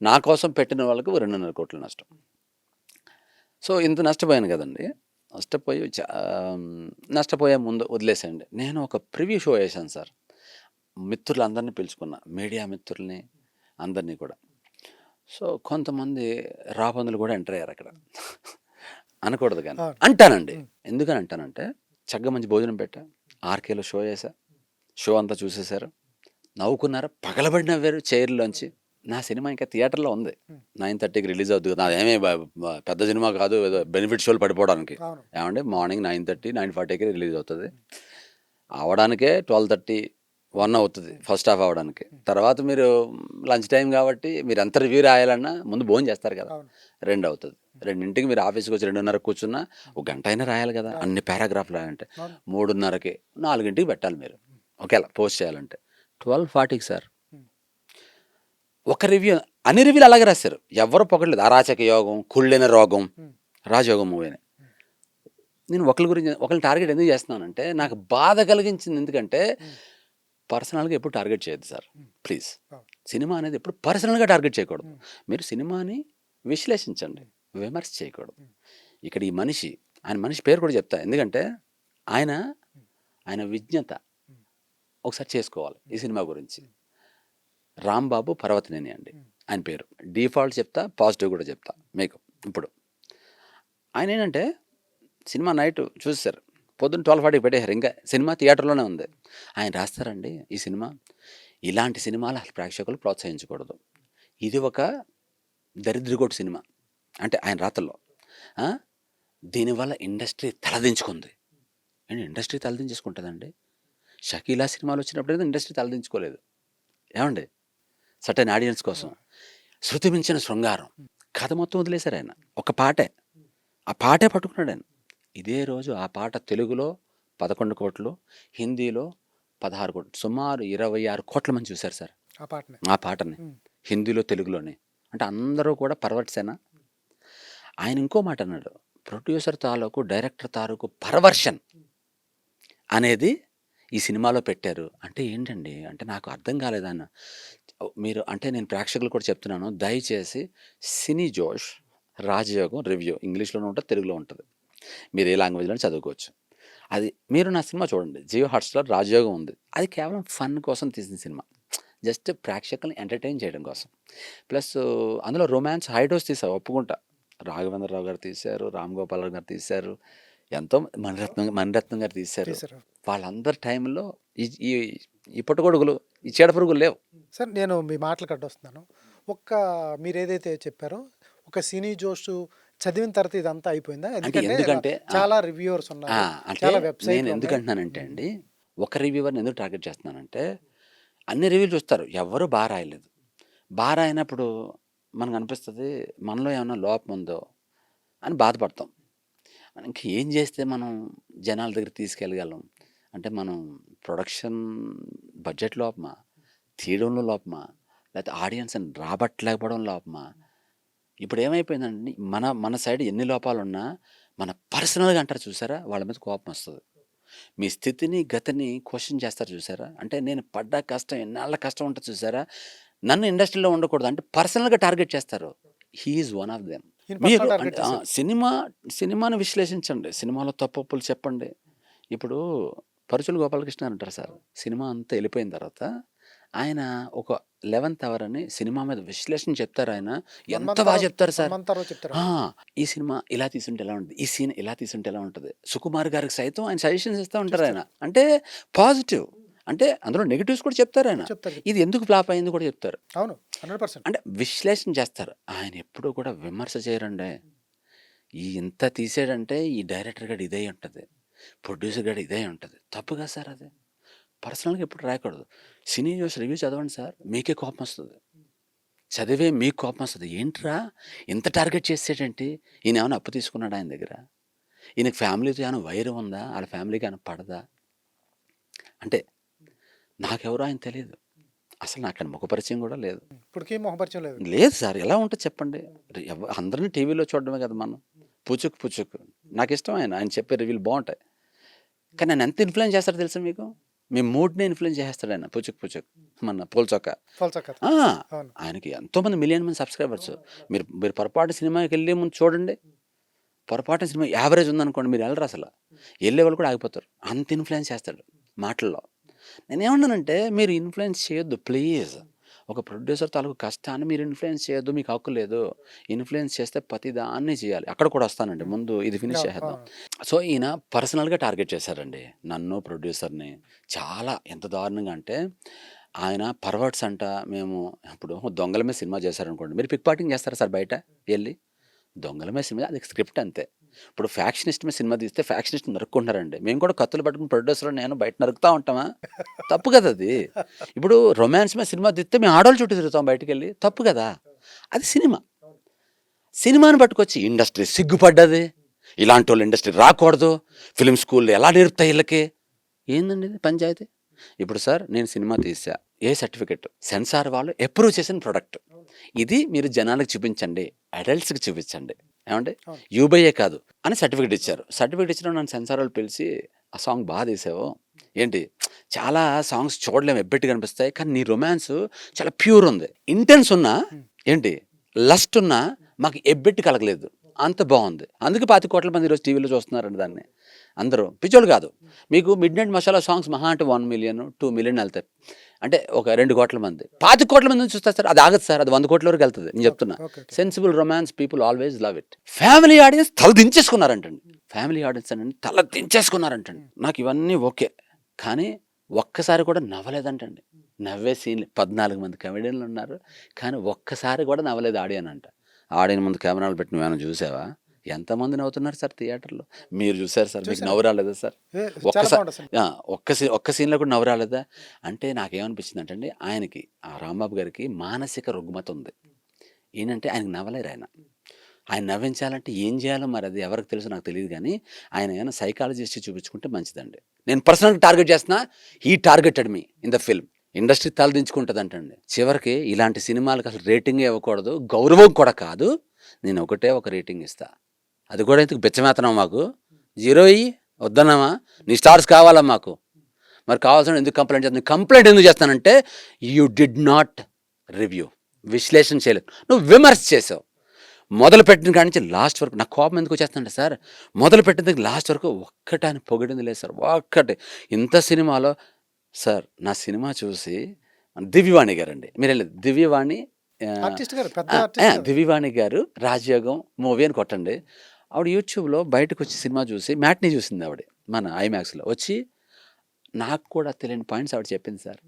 నా కోసం పెట్టిన వాళ్ళకు 2.5 కోట్లు నష్టం. సో ఇంత నష్టపోయాను కదండి. నష్టపోయే ముందు వదిలేసేయండి. నేను ఒక ప్రివ్యూ షో వేసాను సార్. మిత్రులందరినీ పిలుచుకున్నా, మీడియా మిత్రుల్ని అందరినీ కూడా. సో కొంతమంది రాబందులు కూడా ఎంటర్ అయ్యారు అక్కడ. అనకూడదు కానీ అంటానండి. ఎందుకని అంటానంటే చక్కగా మంచి భోజనం పెట్టా, ఆర్కేలో షో చేశా, షో అంతా చూసేశారు, నవ్వుకున్నారు, పగలబడి నవ్వారు చైర్లోంచి. నా సినిమా ఇంకా థియేటర్లో ఉంది, 9:30కి రిలీజ్ అవుతుంది కదా. నాదేమీ పెద్ద సినిమా కాదు, ఏదో బెనిఫిట్ షోలు పడిపోవడానికి. అవును. ఏమంటే మార్నింగ్ 9:30, 9:40కి రిలీజ్ అవుతుంది. అవడానికే 12:30, 1 అవుతుంది ఫస్ట్ హాఫ్ అవడానికి. తర్వాత మీరు లంచ్ టైం కాబట్టి మీరు ఎంత రివ్యూ రాయాలన్నా ముందు భోజనం చేస్తారు కదా, అవును. 2 అవుతుంది. 2ంటికి మీరు ఆఫీస్కి వచ్చి 2:30కి కూర్చున్నా ఒక గంట అయినా రాయాలి కదా, అన్ని పారాగ్రాఫ్లు రాయాలంటే. అవును. 3:30కి 4ంటికి పెట్టాలి మీరు ఒకేలా పోస్ట్ చేయాలంటే. 12:40కి సార్ ఒక రివ్యూ, అన్ని రివ్యూలు అలాగే రాశారు, ఎవరు పొగడలేదు. అరాచక యోగం, కుళ్ళిన రోగం, రాజయోగం మూవీని. నేను ఒకరిని టార్గెట్ ఎందుకు చేస్తున్నానంటే నాకు బాధ కలిగించింది. ఎందుకంటే పర్సనల్గా ఎప్పుడు టార్గెట్ చేయొద్దు సార్, ప్లీజ్. సినిమా అనేది ఎప్పుడు పర్సనల్గా టార్గెట్ చేయకూడదు. మీరు సినిమాని విశ్లేషించండి, విమర్శ చేయకూడదు. ఇక్కడ ఈ మనిషి పేరు కూడా చెప్తా, ఎందుకంటే ఆయన విజ్ఞత ఒకసారి చేసుకోవాలి ఈ సినిమా గురించి. రాంబాబు పర్వతనేని అండి ఆయన పేరు. డిఫాల్ట్ చెప్తా, పాజిటివ్ కూడా చెప్తా మీకు. ఇప్పుడు ఆయన ఏంటంటే సినిమా నైట్ చూసేశారు, పొద్దున్న 12:40కి పెట్టేశారు, ఇంకా సినిమా థియేటర్లోనే ఉంది. ఆయన రాస్తారండి, ఈ సినిమా ఇలాంటి సినిమాలు ప్రేక్షకులు ప్రోత్సహించకూడదు, ఇది ఒక దరిద్రగొట్టు సినిమా అంటే ఆయన రాతల్లో. దీనివల్ల ఇండస్ట్రీ తలదించుకుంది. ఇండస్ట్రీ తలదించేసుకుంటుందండి. షకీలా సినిమాలు వచ్చినప్పుడు ఇండస్ట్రీ తలదించుకోలేదు ఏమండి, సర్టెన్ ఆడియన్స్ కోసం. శృతి మించిన శృంగారం కథ మొత్తం వదిలేశారు ఆయన, ఒక పాటే, ఆ పాటే పట్టుకున్నాడు ఆయన. ఇదే రోజు ఆ పాట తెలుగులో 11 కోట్లు, హిందీలో 16 కోట్లు, సుమారు 26 కోట్ల మంది చూశారు సార్ ఆ పాటని, హిందీలో తెలుగులోనే. అంటే అందరూ కూడా పర్వర్ట్సేనా. ఆయన ఇంకో మాట అన్నాడు, ప్రొడ్యూసర్ తాలూకు, డైరెక్టర్ తాలూకు పర్వర్షన్ అనేది ఈ సినిమాలో పెట్టారు. అంటే ఏంటండి, అంటే నాకు అర్థం కాలేదన్న. మీరు అంటే నేను ప్రేక్షకులు కూడా చెప్తున్నాను, దయచేసి సినీ జోష్ రాజయోగం రివ్యూ ఇంగ్లీష్లోనే ఉంటుంది, తెలుగులో ఉంటుంది, మీరు ఏ లాంగ్వేజ్లో చదువుకోవచ్చు. అది మీరు నా సినిమా చూడండి, జియో హాట్స్టార్ రాజయోగం ఉంది. అది కేవలం ఫన్ కోసం తీసిన సినిమా, జస్ట్ ప్రేక్షకుల్ని ఎంటర్టైన్ చేయడం కోసం. ప్లస్ అందులో రొమాన్స్ హై డోస్ తీసారు, ఒప్పుకుంటా. రాఘవేంద్రరావు గారు తీశారు, రామ్ గోపాల్ గారు తీశారు, ఎంతో మణిరత్నం గారు తీశారు. వాళ్ళందరి టైంలో ఈ పుట్టగొడుగులు, ఈ చీడ పురుగులు లేవు. సార్ నేను మీ మాటలకు అడ్డొస్తున్నాను. ఒక్క మీరేదైతే చెప్పారో ఒక సినీ జోషు చదివిన తర్వాత ఇదంతా అయిపోయిందా? అంటే ఎందుకంటే ఎందుకంటే చాలా రివ్యూవర్స్ ఆ! ఉన్నారు. అంటే చాలా నేను వెబ్‌సైట్‌లున్నాయి. ఎందుకంటున్నానంటే అండి, ఒక రివ్యూవర్‌ని ఎందుకు టార్గెట్ చేస్తున్నానంటే, అన్ని రివ్యూలు చూస్తారు. ఎవ్వరు బా రాయలేదు. బా రాయనప్పుడు మనకనిపిస్తది, మనలో ఏమన్నా లోపం ఉందో అని బాధపడతాం. ఇంక ఏం చేస్తే మనం జనాల దగ్గరికి తీసుకెళ్ళగలం? అంటే మనం ప్రొడక్షన్ బడ్జెట్ లోపమా? తీయడంలో లోపమా? లేతే ఆడియన్స్‌ని రాబట్టలేకపోవడం లోపమా? ఇప్పుడేమైపోయిందండి, మన మన సైడ్ ఎన్ని లోపాలున్నా, మన పర్సనల్‌గా అంటారు చూసారా? వాళ్ళ మీద కోపమొస్తది. మీ స్థితిని, గతిని క్వెషన్ చేస్తారు చూసారా? అంటే నేను పడ్డ కష్టం, ఎన్నాళ్ళ కష్టం ఉంటది చూసారా? నన్ను ఇండస్ట్రీలో ఉండకూడదు అంటే పర్సనల్‌గా టార్గెట్ చేస్తారు. హి ఈజ్ వన్ ఆఫ్ దెమ్. ఈయన మీరు పర్సనల్ టార్గెట్ అంటే చేశారు. సినిమాని విశ్లేషించండి. సినిమాలో తప్పొప్పులు చెప్పండి. ఇప్పుడు 'పరుచూరి గోపాలకృష్ణ' అంటారు సార్. సినిమా అంతా ఎళ్ళిపోయిన తర్వాత ఆయన ఒక 11థ్ అవర్ అని సినిమా మీద విశ్లేషణ చెప్తారాయన. 1 ఎంత మంత్ బా తర్వాత చెప్తారు 1 సార్. మంత్ తర్వాత చెప్తారు. ఆ! ఈ సినిమా ఇలా తీసుంటే ఎలా ఉంటది? ఈ సీన్ ఇలా తీసుంటే ఎలా ఉంటది? సుకుమార్ గారికి సైతం ఆయన సజెషన్స్ ఇస్తా ఉంటారాయన. చేస్తారు. అంటే పాజిటివ్. అంటే అందులో నెగెటివ్స్ కూడా చెప్తారాయన. చెప్తారు. ఇది ఎందుకు ఫ్లాప్ అయింది కూడా చెప్తారు. అవును. 100% అంటే విశ్లేషణ చేస్తారు. ఆయన ఎప్పుడూ కూడా విమర్శ చేయరండి. ఇంత తీసాడంటే ఈ డైరెక్టర్ గాడు ఇదే ఉంటది. ప్రొడ్యూసర్ గాడు ఇదే ఉంటది. తప్పు కదా సార్ అది. పర్సనల్‌గా ఎప్పుడు రాయకూడదు. సినీ న్యూస్ రివ్యూ చదవండి సార్. మీకే కోపమొస్తది. చదివే మీకు కోపమొస్తది. ఏంట్రా ఇంత టార్గెట్ చేసాడేంటి? ఈయనేమన్నా అప్పు తీసుకున్నాడా ఆయన దగ్గర? ఈయనకి ఫ్యామిలీతో ఏమైనా వైరం ఉందా? ఆళ్ళ ఫ్యామిలీకి ఏమైనా పడదా? అంటే నాకెవరో ఆయన తెలీదు. అసలు నాకాయన ముఖ పరిచయం కూడా లేదు. ఇప్పటికి మొహపరిచయం లేదు. లేదు సార్. ఎలా ఉంటది చెప్పండి? అందరిని టీవీలో చూడడమే కదా మనం. పుచుక్ పుచుక్. నాకిష్టం ఆయన. ఆయన చెప్పే రివ్యూలు బావుంటాయి. కానీ నన్నెంత ఇన్‌ఫ్లూయెన్స్ చేస్తాడో తెలుసా మీకు? మీ మూడ్‌ని ఇన్‌ఫ్లూయెన్స్ చేసేస్తాడాయన. పుచుక్ పుచుక్. మన పూల చొక్కా. ఫల్సా కథ. ఆ! అవును. ఆయనకి ఎంతోమంది మిలియన్ మంది సబ్‌స్క్రైబర్స్. మీరు మీరు పొరపాటు సినిమాకెళ్ళే ముందు చూడండి. పొరపాటున సినిమా యావరేజ్ ఉందనుకోండి మీరు ఎళ్ళరసల. ఎళ్ళేవాళ్ళు కూడా ఆగిపోతారు. అంత ఇన్‌ఫ్లూయెన్స్ చేస్తాడు మాటల్లో. నేనేమన్నానంటే మీరు ఇన్‌ఫ్లూయెన్స్ చేయొద్దు ప్లీజ్. ఒక ప్రొడ్యూసర్ తాలూకు కష్టాన్ని మీరు ఇన్‌ఫ్లూయెన్స్ చేయొద్దు. మీకు హక్కు లేదు. ఇన్‌ఫ్లూయెన్స్ చేస్తే ప్రతి దాన్ని చేయాలి. అక్కడ కూడా వస్తానండి. హ్మ్. ముందు ఇది ఫినిష్ అవును. చేసేద్దాం. అవును. సో, ఈయన పర్సనల్‌గా టార్గెట్ చేశారండి. నన్ను, ప్రొడ్యూసర్‌ని. చాలా ఎంత దారుణంగా అంటే ఆయన పర్వర్ట్స్ అంట మేము ఇప్పుడు దొంగల మీద సినిమా చేశారనుకోండి. మీరు పిక్ పాకెటింగ్ చేస్తారా సార్ బయట ఎళ్లి? దొంగల మీద సినిమా అది స్క్రిప్ట్ అంతే. ఇప్పుడు ఫ్యాక్షనిస్ట్ మీద సినిమా తీస్తే ఫ్యాక్షనిస్ట్ నరుక్కుంటున్నారండి. మేము కూడా కత్తులు పట్టుకుని ప్రొడ్యూసర్ నేను బయట నరుకుతా ఉంటామా? తప్పు కదా అది. ఇప్పుడు రొమాన్స్ మీద సినిమా తీస్తే మేము ఆడోళ్ళ చుట్టూ తిరుగుతాం బయటికెళ్ళి. తప్పు కదా! అది సినిమా. సినిమాని పట్టుకొచ్చి ఇండస్ట్రీ సిగ్గుపడ్డది. ఇలాంటోళ్ళు ఇండస్ట్రీ రాకూడదు. ఫిల్మ్ స్కూల్‌లు ఎలా నేర్పుతాయి ఈళ్ళకి? ఏందండి ఇది పంచాయతీ? ఇప్పుడు సార్ నేను సినిమా తీశా. ఏ సర్టిఫికేట్? సెన్సార్ వాళ్ళు అప్రూవ్ చేసిన ప్రొడక్ట్. ఇది మీరు జనాలకు చూపించండి. అడల్ట్స్‌కి చూపించండి. ఏమండి? అవును. యూబీఏ కాదు అని సర్టిఫికేట్ ఇచ్చారు. సర్టిఫికేట్ ఇచ్చినప్పుడు నన్ను సెన్సార్ వాళ్ళు పిలిచి, "ఆ సాంగ్ బా తీసావు. ఏంటి చాలా సాంగ్స్ చూడలేము ఎబ్బెట్టుగా అనిపిస్తాయి. కానీ నీ రొమాన్స్ చాలా ప్యూర్ ఉంది. ఇంటెన్స్ ఉన్నా హ్మ్. ఏంటి లస్ట్ ఉన్నా మాకు ఎబ్బెట్టు కలగలేదు. అంత బావుంది. అందుకే 25,00,00,000 మంది ఈరోజు టీవీలో చూస్తున్నారండి దాన్ని. అందరూ పిచ్చోళ్ళు కాదు. మీకు 'మిడ్ నైట్ మసాలా' సాంగ్స్ మహా అంటే 1,000,000, 2,000,000 ఎళ్తాయి. అంటే ఒక 2,00,00,000 మంది. 25,00,00,000 మందిని చూస్తారు సార్. అది ఆగదు సార్. అది 100,00,00,000 వరకు ఎళ్తది. నేను ఓకే. చెప్తున్నా. Okay. Okay. Sensible romance people always love it. Family audience తల దించేసుకున్నారంటండి. ఫ్యామిలీ ఆడియన్స్ అనండి తల దించేసుకున్నారంటండి. నాకు ఇవన్నీ ఓకే. కానీ ఒక్కసారి కూడా నవ్వలేదంటండి. నవ్వే సీన్‌లు 14 మంది కమెడియన్‌లున్నారు. కానీ ఒక్కసారి కూడా నవ్వలేదు ఆడియన్ అంట. ఆడియన్ ముందు కెమెరాలు పెట్టి నువ్వేమైనా చూసావా? ఎంతమంది నవ్వుతున్నారు సార్ థియేటర్‌లో? మీరు చూసారు సార్. మీకు నవ్వు చూసానండి. రాలేదా సార్? చాలా ఒక్కసా బావుంటది సినిమా. ఆ! ఒక్క సీన్‌లో కూడా నవ్వు రాలేదా? అంటే నాకేమనిపించిందంటే అండి ఆయనకి ఆ రాంబాబు గారికి మానసిక రుగ్మత ఉంది. ఏంటంటే ఆయనకి నవ్వలేరాయన. ఆయన నవ్వించాలంటే ఏం చేయాలో మరి అది ఎవరికి తెలుసో నాకు తెలీదు గానీ, ఆయన ఏమైనా సైకాలజిస్ట్ చూపించుకుంటే మంచిదండి. నేను పర్సనల్‌గా టార్గెట్ చేస్తున్నా. He targeted me in the film. Industry తలదించుకుంటదంటండి. చివరికి ఇలాంటి సినిమాలకి అసలు రేటింగే ఇవ్వకూడదు. గౌరవం కూడా కాదు. నేను ఒకటే ఒక రేటింగ్ ఇస్తా. అది కూడా ఎందుకు బిచ్చమేత్తనావా మాకు? 0 ఇయ్యి. వద్దన్నామా? నీ స్టార్స్ కావాలా మాకు? మరి కావాల్సినప్పుడు ఎందుకు కంప్లెయింట్ చేస్తున్నావు? కంప్లెయింట్ ఎందుకు చేస్తానంటే యూ డిడ్ నాట్ రివ్యూ. విశ్లేషణ చేయలేదు. నువ్వు విమర్శ చేసావు. మొదలుపెట్టిన కాడి నుంచి లాస్ట్ వరకు నాకు కోపం ఎందుకు వచ్చేస్తుందంటే సార్, మొదలుపెట్టిన దగ్గర లాస్ట్ వరకు ఒక్కటి ఆయన పొగిడింది లేదు సార్. ఒక్కటి. ఇంత సినిమాలో సార్ నా సినిమా చూసి దివ్యవాణి గారండి. మీరెళ్ళేది దివ్యవాణి ఆహ్, ఆర్టిస్ట్ గారు. పెద్ద ఆ! ఆ! ఆర్టిస్ట్ కదా! దివ్యవాణి గారు 'రాజయోగం' మూవీ అని కొట్టండి. ఆవిడ యూట్యూబ్‌లో బయటకొచ్చి సినిమా చూసి మ్యాట్నీ చూసిందావిడ. మన ఐమాక్స్‌లో. వచ్చి నాకు కూడా తెలియని పాయింట్స్ ఆవిడ చెప్పింది సార్.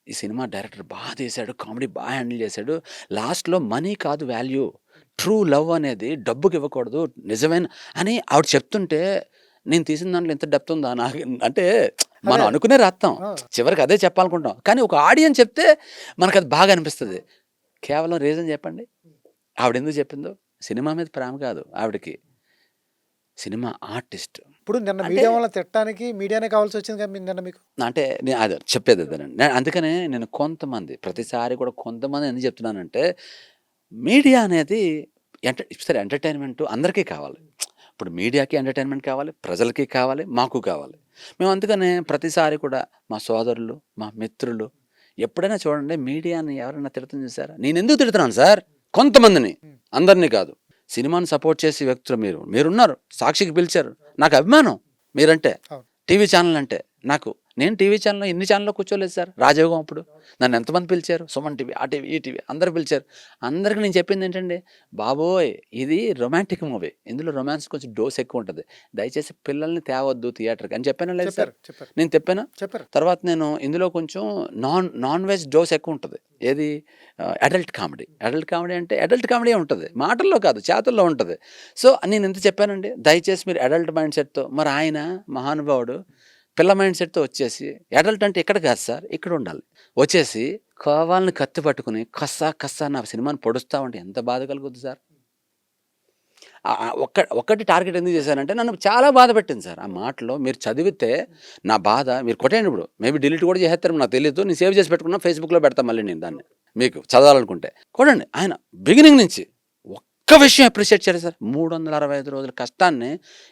ఈ సినిమా డైరెక్టర్ బాగా తీశాడు, కామెడీ బాగా హ్యాండిల్ చేశాడు. లాస్ట్‌లో మనీ కాదు వాల్యూ. ట్రూ లవ్ అనేది డబ్బుకి ఇవ్వకూడదు. నిజమైన అని ఆవిడ చెప్తుంటే, నేను తీసిన దాంట్లో ఇంత డెప్త్ ఉందా? నాకు అంటే మనం అదే. అనుకునే రాత్తాం. ఆ! చివరికి అదే చెప్పాలనుకుంటాం. కానీ ఒక ఆడియన్స్ చెప్తే మనకది బాగా అనిపిస్తది. కేవలం రీజన్ చెప్పండి? ఆవిడెందుకు చెప్పిందో? సినిమా మీద ప్రేమ కాదు ఆవిడకి. Cinema artist. ఇప్పుడు నిన్న అంటే మీడియా వాళ్ళని తిట్టడానికి మీడియానే కావాల్సొచ్చింది కదా నిన్న మీకు? అంటే అదే చెప్పేది అదేనండి. అందుకనే నేను కొంతమంది ప్రతిసారి కూడా కొంతమంది ఎందుకు చెప్తున్నానంటే, మీడియా అనేది సరే ఎంటర్‌టైన్‌మెంట్ అందరికీ కావాలి. ఇప్పుడు మీడియాకి ఎంటర్‌టైన్‌మెంట్ కావాలి, ప్రజలకి కావాలి, మాకు కావాలి. మేము అందుకనే ప్రతిసారి కూడా మా సోదరులు, మా మిత్రులు ఎప్పుడైనా చూడండి మీడియాని ఎవరైనా తిడతం చూసారా? నేనెందుకు తిడుతున్నాను సార్? కొంతమందిని, హ్మ్. అందరిని కాదు. సినిమాని సపోర్ట్ చేసే వ్యక్తులు మీరు. మీరున్నారు. సాక్షికి పిలిచారు. నాకు అభిమానం మీరంటే. అవును. టీవీ ఛానల్ అంటే నాకు. నేను టీవీ ఛానల్‌లో ఇన్ని ఛానల్‌లో కూర్చోలేదు సార్. రాజయోగం అప్పుడు. నన్ను ఎంతమంది పిలిచారు? సుమన్ టీవీ, ఆ టీవీ, ఈ టీవీ అందరూ పిలిచారు. అందరికి నేను చెప్పిందేంటండి, బాబోయ్! ఇది రొమాంటిక్ మూవీ. ఇందులో రొమాన్స్ కొంచెం డోస్ ఎక్కువుంటది. దయచేసి పిల్లల్ని తేవద్దు థియేటర్‌కి అని చెప్పానా లేదా సార్? చెప్పారు. నేను చెప్పానా? చెప్పారు. తర్వాత నేను ఇందులో కొంచెం నాన్ వెజ్ డోస్ ఎక్కువుంటది. ఏది? Adult comedy. అడల్ట్ కామెడీ అంటే అడల్ట్ కామెడీయే ఉంటది. మాటల్లో కాదు చేతల్లో ఉంటది. సో, నేనెంత చెప్పానండి, దయచేసి మీరు అడల్ట్ మైండ్ సెట్‌తో మరి ఆయన మహానుభావుడు పిల్ల మైండ్ సెట్‌తో వచ్చేసి అడల్ట్ అంటే ఇక్కడ కాదు సార్, ఇక్కడ ఉండాలి. వచ్చేసి కావాలని కత్తి పట్టుకొని కస్సా కస్సా నా సినిమాని పొడుస్తా ఉంటే ఎంత బాధ కలుగుద్ది సార్? ఒక్కటి టార్గెట్ ఎందుకు చేశానంటే నన్ను చాలా బాధ పెట్టింది సార్. ఆ మాటలో మీరు చదివితే నా బాధ మీరు కొట్టేయండి ఇప్పుడు. మేబీ డిలీట్ కూడా చేసేస్తారు నాకు తెలీదు. నేను సేవ్ చేసి పెట్టుకున్నా ఫేస్‌బుక్‌లో పెడతా మళ్ళీ నేను దాన్ని. మీకు చదవాలనుకుంటే. కొట్టండి. ఆయన బిగినింగ్ నుంచి ఒక్క విషయం అప్రిషియేట్ చేయలేదు సార్. 365 రోజుల కష్టాన్ని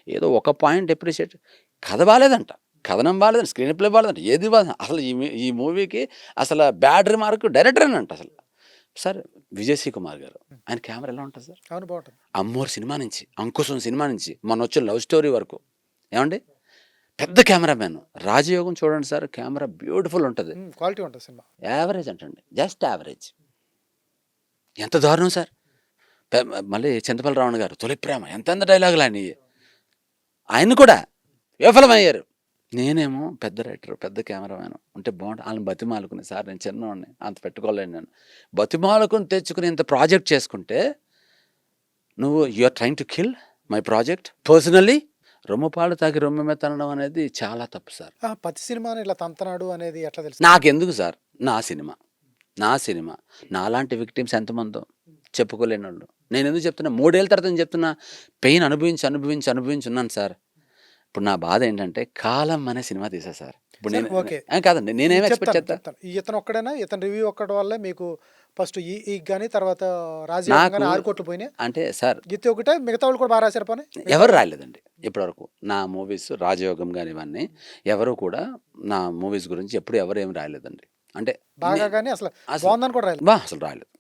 ఏదో ఒక పాయింట్ అప్రిషియేట్ కథ బాలేదంట. కథనం బాలేదంట. Screen play బాలేదంట. ఏది బాలేదు. అసలు ఈ మూవీకి అసలు బ్యాడ్ రిమార్క్ డైరెక్టరేనంట అసలు. సార్ విజయ్ సి కుమార్ గారు. ఆయన కెమెరా ఎలా ఉంటది సార్? అవును. బావుంటది. 'అమ్మోరు' సినిమా నుంచి, 'అంకుశం' సినిమా నుంచి, మొన్నొచ్చిన 'లవ్ స్టోరీ' వరకు. ఏవండీ? పెద్ద కెమెరామెన్. 'రాజయోగం' చూడండి సార్ కెమెరా బ్యూటిఫుల్ ఉంటది. క్వాలిటీ ఉంటది సినిమా. యావరేజ్ అంటండి. Just average. ఎంత దారుణం సార్! పె మళ్ళీ 'చింతపల్లి రావణ' గారు 'తొలి ప్రేమ' ఎంతెంత డైలాగులు ఆయనయి. ఆయన కూడా విఫలమయ్యారు. నేనేమో పెద్ద రైటర్, పెద్ద కెమెరామెన్ ఉంటే బావుండు. ఆళ్ళని బతిమాలుకుని సార్ నేను చిన్నోడిని అంత పెట్టుకోలేను నేను. బతిమాలుకొని తెచ్చుకొని ఇంత ప్రాజెక్ట్ చేసుకుంటే నువ్వు you are trying to kill my project personally. రొమ్ముపాలు తాగి రొమ్ము మీద తనడం అనేది చాలా తప్పు సార్. ప్రతి సినిమాని ఇలా తంతనాడు అనేది ఎట్లా తెలుసు? నాకెందుకు సార్? నా సినిమా. నా సినిమా. నాలాంటి విక్టిమ్స్ ఎంతమందో చెప్పుకోలేనోళ్ళు. నేనెందుకు చెప్తున్నా 3 ఏళ్ల తర్వాత నేను చెప్తున్నా పెయిన్ అనుభవించి ఉన్నాను సార్. ఇప్పుడు నా బాధ ఏంటంటే 'కాలం' అనే సినిమా తీసా సార్. ఇప్పుడు సార్ నేను ఓకే. కాదండి. నేనేం ఎక్స్‌పెక్ట్ చేత్తా? చెప్తాను. ఇతను ఒక్కడేనా? ఇతని రివ్యూ ఒక్కడి వల్లే మీకు ఫస్ట్ ఈ గాని తర్వాత రాజయోగం నాకు గాని 6 కోట్లు పోయినాయి. అంటే సార్ గీత ఒకటే మిగతా వాళ్ళు కూడా బాగా రాశారు పోనీ? ఎవరు రాయలేదండి ఇప్పటివరకు. నా మూవీస్ 'రాజయోగం' గాని ఇవన్నీ ఎవరు కూడా నా మూవీస్ గురించి ఎప్పుడు ఎవరు ఏమి రాయలేదండి. అంటే బాగా గాని అసలు అసలు బావుందని కూడా రాయలేదు. అసలు రాయలేదు.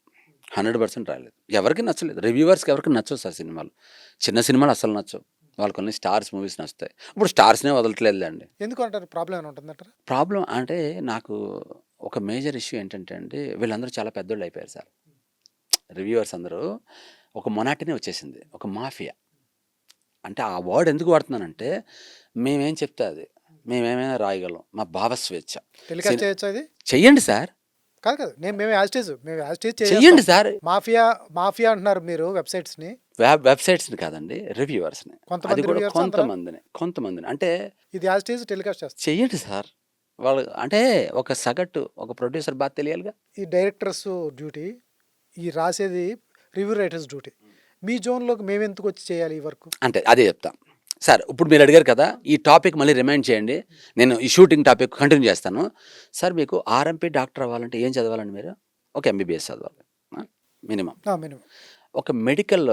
100% రాయలేదు. ఎవరికీ నచ్చలేదు. రివ్యూవర్స్‌కి ఎవరికీ నచ్చవు సార్ సినిమాలు. చిన్న సినిమాలు అస్సలు నచ్చవు. వాళ్ళకి కొన్ని స్టార్స్ మూవీస్ నచ్చుతాయి. ఇప్పుడు స్టార్స్‌నే వదలట్లేదులెండి. ఎందుకు అంటారు? ప్రాబ్లమ్ ఏమైనా ఉంటుందంటారా? ప్రాబ్లమ్ అంటే నాకు ఒక మేజర్ ఇష్యూ ఏంటంటే అండి, వీళ్ళందరూ చాలా పెద్దోళ్ళు అయిపోయారు సార్. రివ్యూవర్స్ అందరూ ఒక మొనాటనీ వచ్చేసింది. ఒక మాఫియా. అంటే ఆ వర్డ్ ఎందుకు వాడుతున్నానంటే, మేమేం చెప్తే అది. మేమేమైనా రాయగలం. మా భావస్వేచ్ఛ. టెలికాస్ట్ చేయొచ్చా ఇది? చెయ్యండి సార్. కాదు. మేము యాజ్ టీజ్ చెయ్యండి సార్. మాఫియా అంటున్నారు మీరు వెబ్‌సైట్స్‌ని. వెబ్‌సైట్స్‌ని కాదండి. రివ్యూవర్స్‌ని. అది కొంతమంది కూడా రివ్యూవర్స్ అందరా? కొంతమందిని. అంటే ఇది యాజ్ టీజ్ టెలికాస్ట్ చేస్తారు. చెయ్యండి సార్. వాళ్ళు అంటే ఒక సగటు ఒక ప్రొడ్యూసర్ బాధ తెలియాలిగా. ఈ డైరెక్టర్స్ డ్యూటీ, ఈ రాసేది రివ్యూ రైటర్స్ డ్యూటీ. మీ జోన్‌లోకి మేమెందుకు వచ్చి చేయాలి ఈ వర్కు? అంటే అదే చెప్తా. సార్ ఇప్పుడు మీరు అడిగారు కదా! ఈ టాపిక్ మళ్ళీ రిమైండ్ చేయండి. నేను ఈ షూటింగ్ టాపిక్ కంటిన్యూ చేస్తాను. సార్ మీకు ఆర్ఎంపీ డాక్టర్ అవ్వాలంటే ఏం చదవాలండి మీరు? ఒక ఎంబీబీఎస్ చదవాలి. మినిమమ్. మినిమమ్. ఒక మెడికల్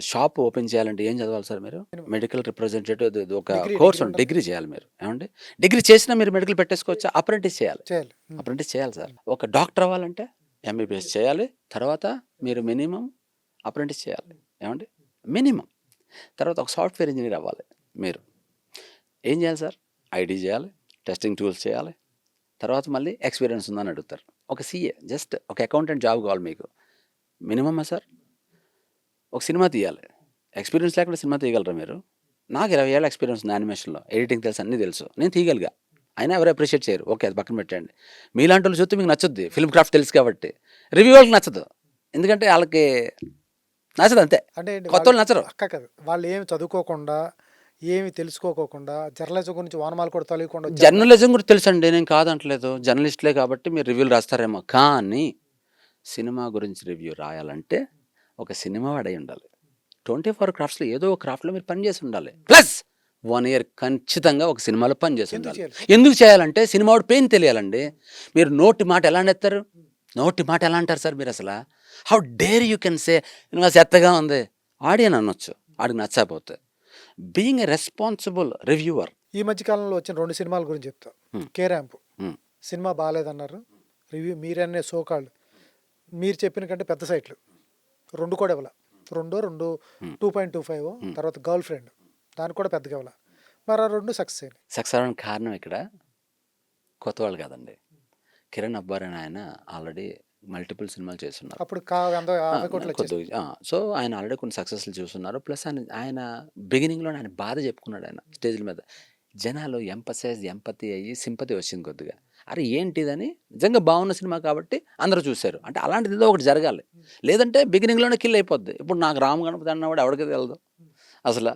షాప్ ఓపెన్ చేయాలంటే ఏం చదవాలి సార్ మీరు? మెడికల్ రిప్రజెంటేటివ్ ఒక కోర్స్ డిగ్రీ డిగ్రీ చేయాలి మీరు. ఏమండి? డిగ్రీ చేసినా మీరు మెడికల్ పెట్టేసుకోవచ్చా? అప్రెంటిస్ చేయాలి. చేయాలి. అప్రెంటిస్ చేయాలి సార్. ఒక డాక్టర్ అవ్వాలంటే ఎంబీబీఎస్ చేయాలి. తర్వాత మీరు మినిమమ్ అప్రెంటిస్ చేయాలి. ఏమండి? మినిమమ్. తర్వాత ఒక సాఫ్ట్‌వేర్ ఇంజినీర్ అవ్వాలి మీరు. ఏం చేయాలి సార్? ఐటీ చేయాలి. టెస్టింగ్ టూల్స్ చేయాలి. తర్వాత మళ్ళీ ఎక్స్‌పీరియన్స్ ఉందని అడుగుతారు. ఒక సీఏ జస్ట్ ఒక అకౌంటెంట్ జాబ్ కావాలి మీకు. మినిమమా సార్? ఒక సినిమా తీయాలి. ఎక్స్‌పీరియన్స్ లేకుండా సినిమా తీయగలరా మీరు? నాకు 20 ఏళ్ల ఎక్స్‌పీరియన్స్ ఉంది యానిమేషన్‌లో. ఎడిటింగ్ తెలుసు, అన్నీ తెలుసు. నేను తీయగలిగా. అయినా ఎవరు అప్రిషియేట్ చేయరు. ఓకే. అది పక్కన పెట్టండి. మీలాంటి వాళ్ళు చూస్తే మీకు నచ్చుద్ది. ఫిల్మ్ క్రాఫ్ట్ తెలుసు కాబట్టి. రివ్యూ వాళ్ళకి నచ్చదు. ఎందుకంటే ఆళ్ళకి నచ్చదు అంతే. అంటే ఏంటి వాళ్ళు కొత్తోళ్ళు నచ్చరు. కాదు. వాళ్ళు ఏమి చదువుకోకుండా, ఏమి తెలుసుకోకోకుండా, జర్నలిజం గురించి ఓనమాలు కూడా తెలియకుండా వచ్చేస్తారు. జర్నలిజం కూడా తెలుసండి. నేను కాదంటలేదు. జర్నలిస్టులే కాబట్టి మీరు రివ్యూలు రాస్తారేమో. కానీ సినిమా గురించి రివ్యూ రాయాలంటే ఒక సినిమా వాడై ఉండాలి. 24 క్రాఫ్ట్స్‌లో ఏదో ఒక క్రాఫ్ట్‌లో మీరు పని చేసి ఉండాలి. ప్లస్ 1 ఇయర్ ఖచ్చితంగా ఒక సినిమాలో పని చేసి ఎందుకు ఉండాలి. చేయాలి? ఎందుకు చేయాలంటే సినిమా వాడి పెయిన్ తెలియాలండి. మీరు నోటి మాట ఎలా అనేత్తారు? నోటి మాట ఎలా అంటారు సార్ మీరసల? How dare you can say cinema చెత్తగా ఉంది. ఆడియన్ అనొచ్చు. ఆడికి నచ్చకపోతే. Being a responsible reviewer. ఈ మధ్య కాలంలో వచ్చిన 2 సినిమాల గురించి చెప్తా. హ్మ్. 'కే ర్యాంప్' హ్మ్. సినిమా బాలేదన్నారు. రివ్యూ మీరనే సోకాల్డ్ మీరు చెప్పిన కంటే పెద్ద సైట్లు 2 కూడా ఇవ్వల. 2.25 హ్మ్. తర్వాత 'గర్ల్ ఫ్రెండ్' దానికి కూడా పెద్దగా ఇవ్వల. మరి ఆ 2 సక్సెస్ అయినాయి. సక్సెస్ అవ్వడానికి కారణం ఇక్కడ కొత్త వాళ్ళు కాదండి. కిరణ్ అబ్బార్ అని ఆయన ఆల్రెడీ మల్టిపుల్ సినిమాలు చేస్తున్నారు. అప్పుడు 50 కోట్లు వచ్చేసి కొద్దిగా సో ఆయన ఆల్రెడీ కొన్ని సక్సెస్‌లు చూస్తున్నారు. ప్లస్ ఆయన బిగినింగ్‌లోనే ఆయన బాధ చెప్పుకున్నాడు ఆయన స్టేజ్‌ల మీద. జనాలు ఎంపతి అయ్యి సింపతి వచ్చింది కొద్దిగా. అరే ఏంటిదని నిజంగా బాగున్న సినిమా కాబట్టి అందరూ చూసారు. అంటే అలాంటిది ఏదో ఒకటి జరగాలి. లేదంటే బిగినింగ్‌లోనే కిల్ అయిపోద్ది. ఇప్పుడు నాకు రామ్ గణపతి అన్నవాడు ఎవడికి తెలదు అసల.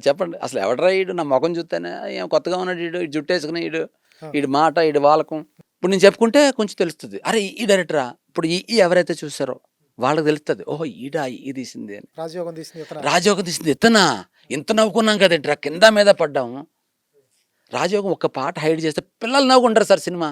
చెప్పండి. అసలు ఎవడ్రా ఈడు నా మొఖం చూస్తేనే ఏం కొత్తగా ఉన్నాడు ఈడు, జుట్టేసుకుని ఈడు, ఆ. ఈడి మాట, ఈడి వాలకం. ఇప్పుడు నేను చెప్పుకుంటే కొంచెం తెలుస్తది. అరే! ఈ డైరెక్టరా? ఇప్పుడు ఈ ఎవరైతే చూసారో వాళ్ళకి తెలుస్తది. ఓహో! ఈడా ఈ తీసింది అని. రాజయోగం తీసింది ఇతను. రాజయోగం తీసింది ఇతనా? ఇంత నవ్వుకున్నాం కదేంట్రా కింద మీద పడ్డాము. రాజయోగం ఒక్క పాట హైడ్ చేస్తే పిల్లలు నవ్వుకుంటారు సార్ సినిమా.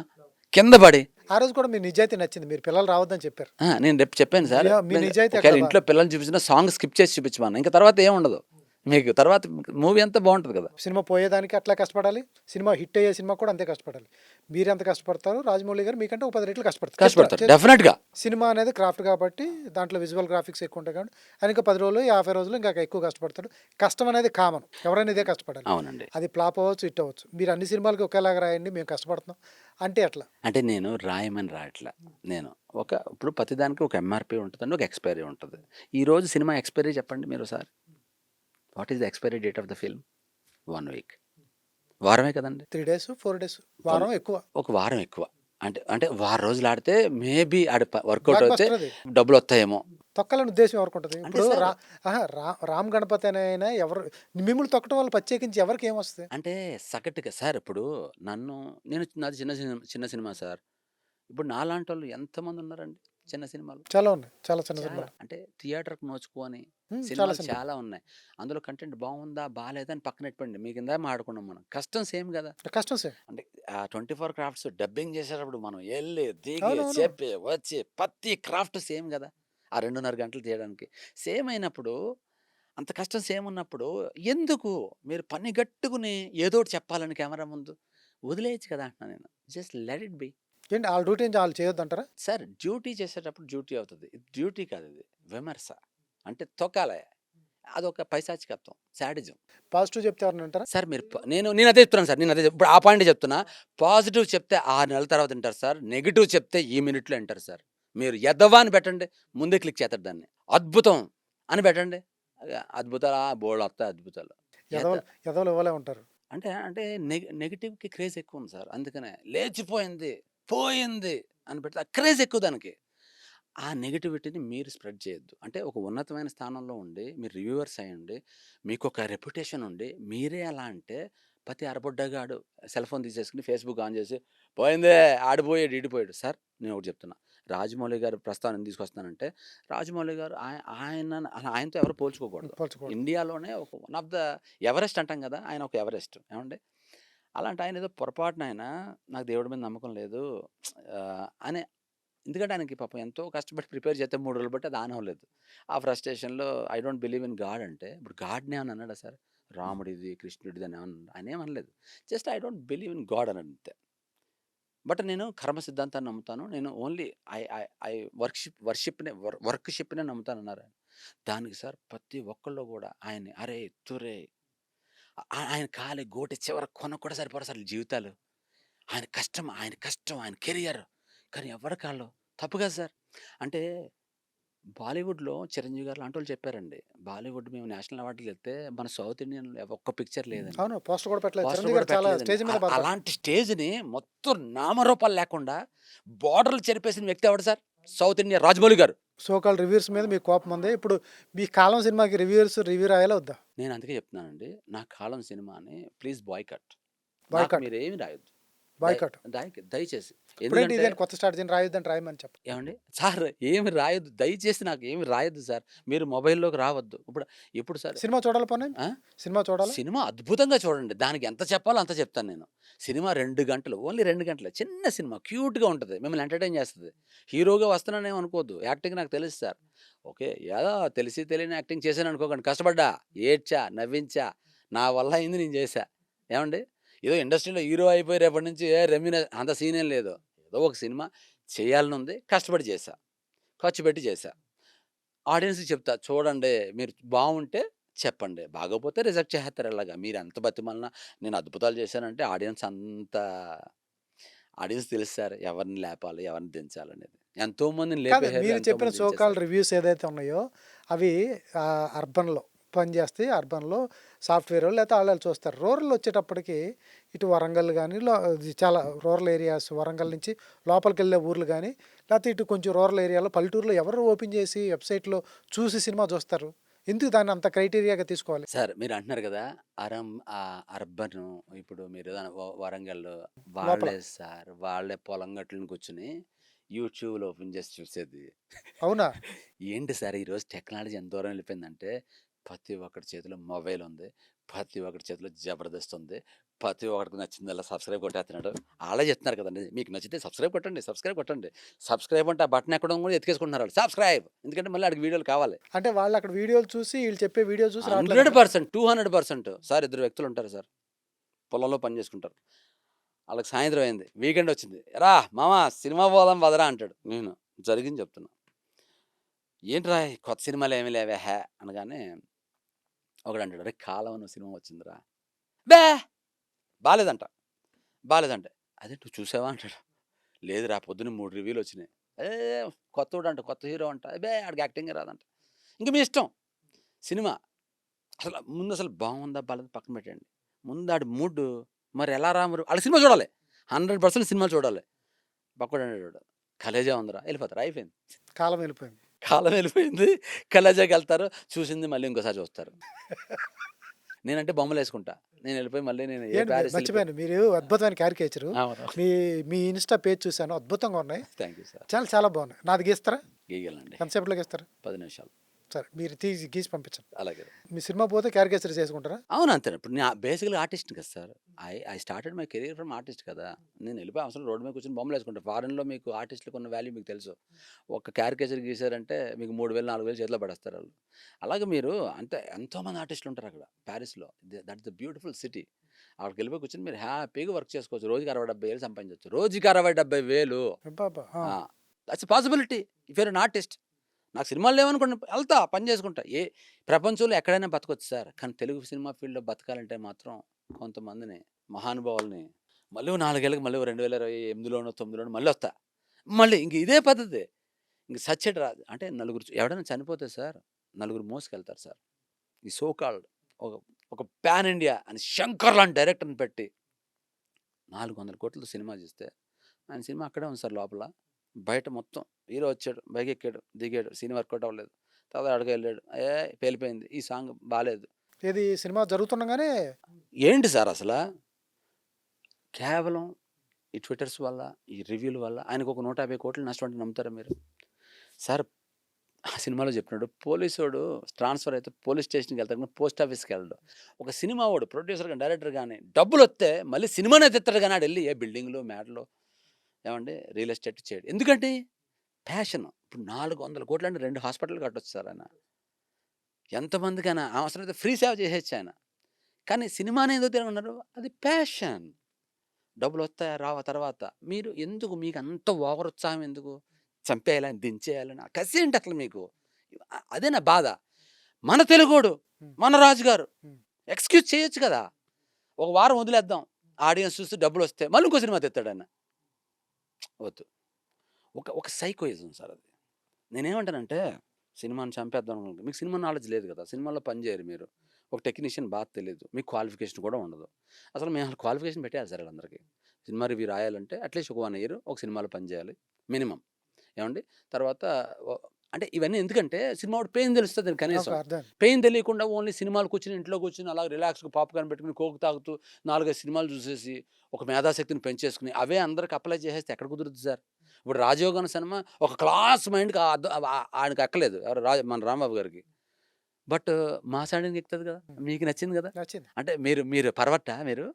కింద పడి. ఆ రోజు కూడా మీ నిజాయితీ నచ్చింది. మీరు పిల్లలు రావద్దని చెప్పారు. నేను రేపు చెప్పాను సార్. మీ నిజాయితీ ఒకవేళ అక్కడ ఇంట్లో పిల్లల్ని చూపించిన సాంగ్ స్కిప్ చేసి చూపించమన్నా. ఇంక తర్వాత ఏముండదు. మీకు తర్వాత మూవీ అంతా బావుంటది కదా! సినిమా పోయేదానికి అట్లా కష్టపడాలి. సినిమా హిట్ అయ్యే సినిమా కూడా అంతే కష్టపడాలి. మీరు ఎంత కష్టపడతారు, రాజమౌళి గారు మీకంటే ఒక 10 రెట్లు కష్టపడతారు. కష్టపడతారు. డెఫినెట్‌గా. సినిమా అనేది క్రాఫ్ట్ కాబట్టి దాంట్లో విజువల్ గ్రాఫిక్స్ ఎక్కువ ఉంటాయి కాబట్టి ఆయన ఇంకా 10 రోజులు 50 రోజులు ఇంకా ఎక్కువ కష్టపడతాడు. కష్టం అనేది కామన్. ఎవరైనా ఇదే కష్టపడాలి. అవునండి. అది ఫ్లాప్ అవ్వచ్చు, హిట్ అవ్వచ్చు. మీరు అన్ని సినిమాలకి ఒకేలాగా రాయండి మేము కష్టపడుతున్నాం అంటే ఎట్లా? అంటే నేను రాయమని రాయట్లా. నేను ఇప్పుడు ప్రతిదానికి ఒక ఎంఆర్‌పీ ఉంటదండి. ఒక ఎక్స్‌పైరీ ఉంటది. ఈరోజు సినిమా ఎక్స్‌పైరీ చెప్పండి మీరోసారి. What is the expiry date of the film? 1 week. వారమే కదండీ! 3 డేస్ 4 డేస్ వారం ఎక్కువ. ఒక వారం ఎక్కువ. అంటే వారం రోజులు ఆడితే మేబీ ఆడ వర్కౌట్ బ్లాక్ అవుతే బస్టర్ అది. డబ్బులొత్తాయేమో. తొక్కాలని ఉద్దేశం ఎవరికి ఉంటుంది? అంటే ఇప్పుడు సార్ రామ్ గణపతి అనే ఆయన ఎవరు మిమ్మల్ని తొక్కడం వల్ల ప్రత్యేకించి ఎవరికి ఏమొస్తుంది? అంటే సగటుగా సార్ ఇప్పుడు నాది చిన్న సినిమా సార్. ఇప్పుడు నాలాంటోళ్ళు ఎంతమంది ఉన్నారండి చిన్న సినిమాలు? చాలా ఉన్నాయి. చాలా చిన్న చాలా. సినిమాలు. అంటే థియేటర్‌కి నోచుకొని చాలా సినిమాలు సినిమాలు. చాలా ఉన్నాయి. అందులో కంటెంట్ బావుందా? బాలేదా? అని పక్కన పెట్టండి. మీకు ఇందాక మాట్లాడుకున్నాం మనం. కష్టం సేమ్ గదా! కష్టం సేమ్. అంటే 24 క్రాఫ్ట్స్ డబ్బింగ్ చేసేటప్పుడు మనం ఎళ్లి, దిగి, అవునవును. చెప్పి, వచ్చి ప్రతి క్రాఫ్ట్ సేమ్ గదా! ఆ 2:30 గంటలు తీయడానికి. సేమ్ అయినప్పుడు అంత కష్టం సేమ్ ఉన్నప్పుడు ఎందుకు మీరు పని గట్టుకుని ఏదోకటి చెప్పాలని కెమెరా ముందు? వదిలేయొచ్చు కదా! అంటున్నా నేను. Just let it be. ఏంటి ఆళ్ళ డ్యూటీ ఏంటి ఆళ్ళు చేయొద్దంటారా? సార్ డ్యూటీ చేసేటప్పుడు డ్యూటీ అవుతది. ఇది డ్యూటీ కాదిది. విమర్శ. అంటే తొక్కాలే. అదొక పైశాచికత్వం. శాడిజం. పాజిటివ్ చెప్తే ఎవరైనా వింటారా? సార్ మీరు నేనదే చెప్తున్నాను సార్. ఇప్పుడు ఆ పాయింటే చెప్తున్నా. పాజిటివ్ చెప్తే 6 నెలల తర్వాత వింటారు సార్. నెగెటివ్ చెప్తే ఈ మినిట్‌లో వింటారు సార్. మీరు ఎదవ అని పెట్టండి. ముందే క్లిక్ చేత్తరు దాన్ని. అద్భుతం అని పెట్టండి. అద్భుతాలా బోలెడొత్తాయి అద్భుతాలు. ఎద ఎదవలు ఇవ్వలే ఉంటారు. అంటే నెగెటివ్‌కి క్రేజ్ ఎక్కువుంది సార్. అందుకనే లేచిపోయింది, పోయింది అని పెడితే ఆ క్రేజ్ ఎక్కువ దానికి. ఆ నెగటివిటీని మీరు స్ప్రెడ్ చేయొద్దు. అంటే ఒక ఉన్నతమైన స్థానంలో ఉండి, మీరు రివ్యూవర్స్ అయ్యుండి, మీకొక రెప్యుటేషన్ ఉండి, మీరే అలా అంటే ప్రతి అరబొడ్డగాడు సెల్ ఫోన్ తీసేసుకొని ఫేస్‌బుక్ ఆన్ చేసి, పోయిందే ఆడిపోయాడు, ఈడిపోయాడు. సార్ నేనొకటి చెప్తున్నా. రాజమౌళి గారి ప్రస్తావన ఎందుకు తీసుకొస్తున్నానంటే, రాజమౌళి గారు ఆయనతో ఎవరు పోల్చుకోకూడదు. పోల్చుకోవడం. ఇండియాలోనే ఒక వన్ ఆఫ్ ద ఎవరెస్ట్ అంటాం కదా! ఆయన ఒక ఎవరెస్ట్. ఏవండీ? అలాంటి ఆయన ఏదో పొరపాటున ఆయన నాకు దేవుడి మీద నమ్మకం లేదు అని ఎందుకంటే ఆయనకి పాపం ఎంతో కష్టపడి ప్రిపేర్ చేస్తే 3 రోజులు బట్టి అది ఆన్ అవ్వలేదు. ఆ ఫ్రస్ట్రేషన్‌లో I don't believe in God అంటే ఇప్పుడు గాడ్‌ని ఏమన్నా అన్నాడా సార్? రాముడిది, కృష్ణుడిది అని ఏమన్నా ఆయన ఏమనలేదు. Just I don't believe in God అని అంతే. బట్ నేను కర్మ సిద్ధాంతాన్ని నమ్ముతాను. నేను ఓన్లీ ఐ ఐ ఐ వర్క్‌షిప్‌నే నమ్ముతానన్నారు ఆయన. దానికి సార్ ప్రతి ఒక్కళ్ళు కూడా ఆయన్ని అరేయ్! తురేయ్! ఆయన కాలి గోటి చివర కొనకు కూడా సరిపోరు సార్ జీవితాలు. ఆయన కష్టం, ఆయన కెరియర్. కానీ ఎవరి కాళ్ళు తప్పు కదా సార్. అంటే బాలీవుడ్‌లో 'చిరంజీవి' గారు లాంటోళ్ళు చెప్పారండి. బాలీవుడ్ మేము నేషనల్ అవార్డులకి వెళ్తే మన సౌత్ ఇండియన్‌లో ఒక్క పిక్చర్ లేదని. అవును. పోస్టర్ కూడా పెట్టలేదు. పోస్టర్ చిరంజీవి కూడా గారు చాలా పెట్టలేదండి. స్టేజ్ మీద బాధపడ్డారు. అలాంటి స్టేజ్‌ని మొత్తం నామరూపాలు లేకుండా బోర్డర్‌లు చెరిపేసిన వ్యక్తి ఎవడు సార్? సౌత్ ఇండియా 'రాజమౌళి' గారు. సో కాల్డ్ రివ్యూస్ మీద మీకు కోపం ఉంది. ఇప్పుడు మీ కాలం సినిమాకి రివ్యూ రాయాలా వద్దా? నేను అందుకే చెప్తున్నానండి. నా కాలం సినిమాని ప్లీజ్ బాయ్‌కట్. నాకు బాయ్‌కాట్. మీరేమి రాయొద్దు. బాయ్‌కాట్. దయచేసి. ఇప్పుడేంటి ఎందుకంటే ఇదేంటి కొత్త స్ట్రాటజీని రాయొద్దని రాయమని చెప్పండి. ఏవండీ? సార్ ఏమి రాయొద్దు. దయచేసి నాకు ఏమి రాయొద్దు సార్. మీరు మొబైల్‌లోకి రావద్దు. ఇప్పుడు సార్ సినిమా చూడాలా పోనీ? ఆ? సినిమా చూడాలా? సినిమా అద్భుతంగా చూడండి. దానికి ఎంత చెప్పాలో అంత చెప్తాను నేను. సినిమా 2 గంటలు. ఓన్లీ 2 గంటలే. చిన్న సినిమా క్యూట్‌గా ఉంటది. మిమ్మల్ని ఎంటర్‌టైన్ చేస్తది. హీరోగా వస్తున్నానేమో అనుకోవద్దు. యాక్టింగ్ నాకు తెలుసు సార్. ఓకే. ఏదో తెలిసి తెలియని యాక్టింగ్ చేశాను అనుకోకండి. కష్టపడ్డా, ఏడ్చా, నవ్వించా. నా వల్ల అయింది నేను చేశా. ఏవండీ? ఏదో ఇండస్ట్రీలో హీరో అయిపోయి రేపటి నుంచి అంత సీన్ ఏం లేదు. ఏదో ఒక సినిమా చేయాలని ఉంది. కష్టపడి చేశా. ఖర్చు పెట్టి చేశా. ఆడియన్స్‌కి చెప్తా చూడండి. మీరు బావుంటే చెప్పండి. బాగోపోతే రిజెక్ట్ చేసేత్తారు ఎలాగా. మీరెంత బతిమాలినా నేను అద్భుతాలు చేశానంటే ఆడియన్స్ తెలుసు సార్. ఎవరిని లేపాలి, ఎవరిని దించాలనేది. ఎంతోమందిని కాదు లేపేశారు. మీరు చెప్పిన ఎంతోమందిని సో కాల్డ్ దించేశారు. రివ్యూస్ ఏదైతే ఉన్నాయో అవి అర్బన్‌లో పనిచేస్తాయి. అర్బన్‌లో సాఫ్ట్‌వేరోళ్ళు లేతే ఆళ్ళాళ్ళు చూస్తారు. రూరల్ వచ్చేటప్పటికి ఇటు వరంగల్ గాని, ఇది చాలా రూరల్ ఏరియాస్ వరంగల్ నుంచి లోపలికెళ్ళే ఊర్లు గాని, లేతే ఇటు కొంచెం రూరల్ ఏరియాలో పల్లెటూరులో ఎవరు ఓపెన్ చేసి వెబ్‌సైట్‌లో చూసి సినిమా చూస్తారు? ఎందుకు దాన్ని అంత క్రైటీరియాగా తీసుకోవాలి? సార్ మీరు అంటున్నారు కదా! అర్బను ఇప్పుడు మీరు వరంగల్‌లో లోపల. వాళ్ళే సార్. వాళ్ళే పొలం గట్టున కూర్చొని యూట్యూబ్‌లో ఓపెన్ చేసి చూసేది. అవునా? ఏంటి సార్ ఈరోజు టెక్నాలజీ ఎంత దూరం వెళ్ళిపోయిందంటే, ప్రతి ఒక్కడి చేతిలో మొబైల్ ఉంది. ప్రతి ఒక్కడి చేతిలో జబర్దస్త్ ఉంది. ప్రతి ఒక్కడికి నచ్చిందల్లా సబ్స్క్రైబ్ కొట్టేస్తున్నాడు. ఆళ్ళే చెప్తున్నారు కదండీ! మీకు నచ్చితే సబ్స్క్రైబ్ కొట్టండి. సబ్స్క్రైబ్ కొట్టండి. సబ్స్క్రైబ్ అంటే ఆ బటన్ ఎక్కడం కూడా ఎతికేసుకుంటున్నారు ఆళ్ళు. సబ్స్క్రైబ్ ఎందుకంటే మళ్ళీ ఆడికి వీడియోలు కావాలి. అంటే వాళ్ళక్కడ వీడియోలు చూసి ఈళ్ళు చెప్పే వీడియో చూసి రావట్లేదంటారా? 100% 200% సార్ ఇద్దరు వ్యక్తులుంటారు సార్. పొలంలో పని చేసుకుంటారు. ఆళ్ళకి సాయంత్రం అయింది. వీకెండ్ వచ్చింది. "ఏరా మామ సినిమా పోదాం పదరా" అంటాడు. నేను జరిగింది చెప్తున్నా. "ఏంట్రా ఈ కొత్త సినిమాలు ఏమీ లేవే హే" అనగానే ఒకడంటాడు, "అరే కాలం అనే సినిమా వచ్చిందిరా." "బే బాలేదంట." "బాలేదంటే." "అదే నువ్వు చూసావా?" అంటాడు. "లేదురా పొద్దున్న 3 రివ్యూలు వచ్చినాయి." "ఏ కొత్తోడంట, కొత్త హీరో అంట." "అబ్బే ఆడికి యాక్టింగే రాదంట." ఇంక మీ ఇష్టం. సినిమా ముందసలు బాగుందా? బాలేదా? పక్కన పెట్టండి. ముందు ఆడి మూడ్డు మరి ఎలా రా మరి ఆళ్ళ సినిమా చూడాలి. 100% సినిమా చూడాలి. పక్కోడనేటోడు కలేజా ఉందిరా ఎళ్ళిపోతారు. అయిపోయింది. కాలం వెళ్ళిపోయింది. కాలం వెళ్ళిపోయింది. కలేజాకెళ్తారు. చూసింది మళ్ళీ ఇంకోసారి చూస్తారు. నేనంటే బొమ్మలేసుకుంటా. నేనెళ్ళిపోయి మళ్ళీ నేను ఏ ఏంటి పారిస్ ఎళ్ళిపోయి మర్చిపోయాను. మీరు అద్భుతమైన క్యారికేచరు. అవును. మీ మీ ఇన్‌స్టా పేజ్ చూసాను. అద్భుతంగా ఉన్నాయి. Thank you sir. చాలా చాలా బాగున్నాయి. నాది గీస్తారా? గీయగలనండి. ఎంతసేపట్లో గీస్తారు? 10 నిమిషాలు. సరే మీరు గీసి పంపించండి. అలాగే. మీ సినిమా పోతే క్యారికేచర్ చేసుకుంటారా? అవును అంతేను. ఇప్పుడు బేసికల్‌గా ఆర్టిస్ట్‌ని కదా sir. I started my career from artist కదా! నేను ఎళ్ళిపోయి అవసరం రోడ్డు మీద కూర్చొని బొమ్మలేసుకుంటా. ఫారెన్‌లో మీకు ఆర్టిస్ట్‌లకున్న ఉన్న వాల్యూ మీకు తెలుసు. ఒక క్యారికేచర్ గీసారంటే మీకు 3000, 4000 చేతిలో పడేస్తారు ఆళ్ళు. అలాగే మీరు అంటే ఎంతోమంది ఆర్టిస్ట్‌లు ఉంటారు అక్కడ పారిస్‌లో. That the beautiful city. అక్కడికెళ్ళిపోయి కూర్చొని మీరు హ్యాపీగా వర్క్ చేసుకోవచ్చు. రోజుకి 60, 70,000 సంపాదించొచ్చు. రోజుకి 60, 70,000 అబ్బబ్బా! ఆ! ఆ! That's a possibility if you are an artist. నాకు సినిమాలు లేవనుకోండి ఎళ్తా పని చేసుకుంటా. ప్రపంచంలో ఎక్కడైనా బతకొచ్చు సార్. కానీ తెలుగు సినిమా ఫీల్డ్‌లో బతకాలంటే మాత్రం కొంతమందిని మహానుభావుల్ని మళ్ళీ ఓ 4 ఏళ్ళకి మళ్ళీ ఓ 2028లోనో, 9లోనో మళ్ళొస్తా. మళ్ళీ ఇంక ఇదే పద్ధతి. ఇంక సచ్చేటి రాదు. అంటే ఎవడైనా చనిపోతే సార్ నలుగురు మోసుకెళ్తారు సార్. ఈ సో కాల్డ్ ఒక ఒక పాన్ ఇండియా అని 'శంకర్' లాంటి డైరెక్టర్‌ని పెట్టి 400,00,00,000తో సినిమా తీస్తే ఆయన సినిమా అక్కడే ఉంది సార్ లోపల. బయట మొత్తం హీరో వచ్చాడు, బైకెక్కాడు, దిగాడు. సీన్ వర్కౌట్ అవ్వలేదు. తర్వాత అక్కడికెళ్ళాడు. పేలిపోయింది. ఈ సాంగ్ బాలేదు. ఏది సినిమా జరుగుతుండగానే ఏంటి సార్ అసలా? కేవలం ఈ ట్విట్టర్స్ వల్ల, ఈ రివ్యూల వల్ల ఆయనకొక 150,00,00,000 నష్టం అంటే నమ్ముతారా మీరు? సార్ ఆ సినిమాలో చెప్పినాడు పోలీసోడు ట్రాన్స్‌ఫర్ అయితే పోలీస్ స్టేషన్‌కెళ్తాడు కానీ పోస్ట్ ఆఫీస్‌కెళ్ళడు. ఒక సినిమా వాడు ప్రొడ్యూసర్ గాని, డైరెక్టర్ గాని డబ్బులొత్తే మళ్ళీ సినిమానే తీత్తడు గాని ఆడెళ్ళి ఏ బిల్డింగ్‌లు, మేడలు ఏవండీ రియల్ ఎస్టేట్ చేయడు. ఎందుకండి? ప్యాషన్. ఇప్పుడు 400,00,00,000 అంటే 2 హాస్పిటల్‌లు కట్టొచ్చు సార్ ఆయన. ఎంతమందికైనా అవసరమైతే ఫ్రీ సేవ చేసేయొచ్చు ఆయన. కానీ సినిమాని ఎందుకు తిరగన్నారు? అది ప్యాషన్. డబ్బులొస్తాయా? రావా తర్వాత? మీరు ఎందుకు మీకంత ఓవర్ ఉత్సాహం ఎందుకు? చంపేయాలని, దించేయాలని ఆ కసేంటి అసలు మీకు? అదే నా బాధ. మన తెలుగోడు, హ్మ్. మన రాజుగారు హ్మ్. ఎక్స్‌క్యూజ్ చేయొచ్చు కదా! ఒక వారం వదిలేద్దాం. ఆడియన్స్ చూసి డబ్బులొస్తే మళ్ళీ ఇంకో సినిమా తెత్తాడాయన. వద్దు. ఒక ఒక సైకోయిజం సార్ అది. నేనేమంటానంటే సినిమాని చంపేద్దాం అనుకుంటే మీకు సినిమా నాలెడ్జ్ లేదు కదా, సినిమాలో పని చేయరు మీరు, ఒక టెక్నీషియన్ బాగా తెలియదు, మీకు క్వాలిఫికేషన్ కూడా ఉండదు. అసలు మేము అసలు క్వాలిఫికేషన్ పెట్టేయాలి సార్ వాళ్ళందరికీ. సినిమా రివ్యూ రాయాలంటే అట్లీస్ట్ ఒక 1 ఇయర్ ఒక సినిమాలో పని చేయాలి మినిమం. ఏమండి? తర్వాత వ అంటే ఇవన్నీ ఎందుకంటే సినిమా వాడు పెయిన్ తెలుస్తది ఒక కనీసం. అర్థం. పెయిన్ తెలియకుండా ఓన్లీ సినిమాలు కూర్చొని ఇంట్లో కూర్చొని అలా రిలాక్స్‌గా పాప్‌కార్న్ పెట్టుకొని, కోక్ తాగుతూ 4, 5 సినిమాలు చూసేసి ఒక మేధాశక్తిని పెంచేసుకొని అవే అందరికి అప్లై చేసేస్తే ఎక్కడ కుదురుద్ది సార్? ఇప్పుడు 'రాజయోగం' అనే సినిమా ఒక క్లాస్ మైండ్‌కి ఆయనకి ఎక్కలేదు. ఎవరు మన రాంబాబు గారికి. బట్ మాస్ ఆడియన్స్‌కి ఎక్కుతది కదా! మీకు నచ్చింది కదా! నచ్చింది. అంటే మీరు మీరు పర్వట్టా మీరు?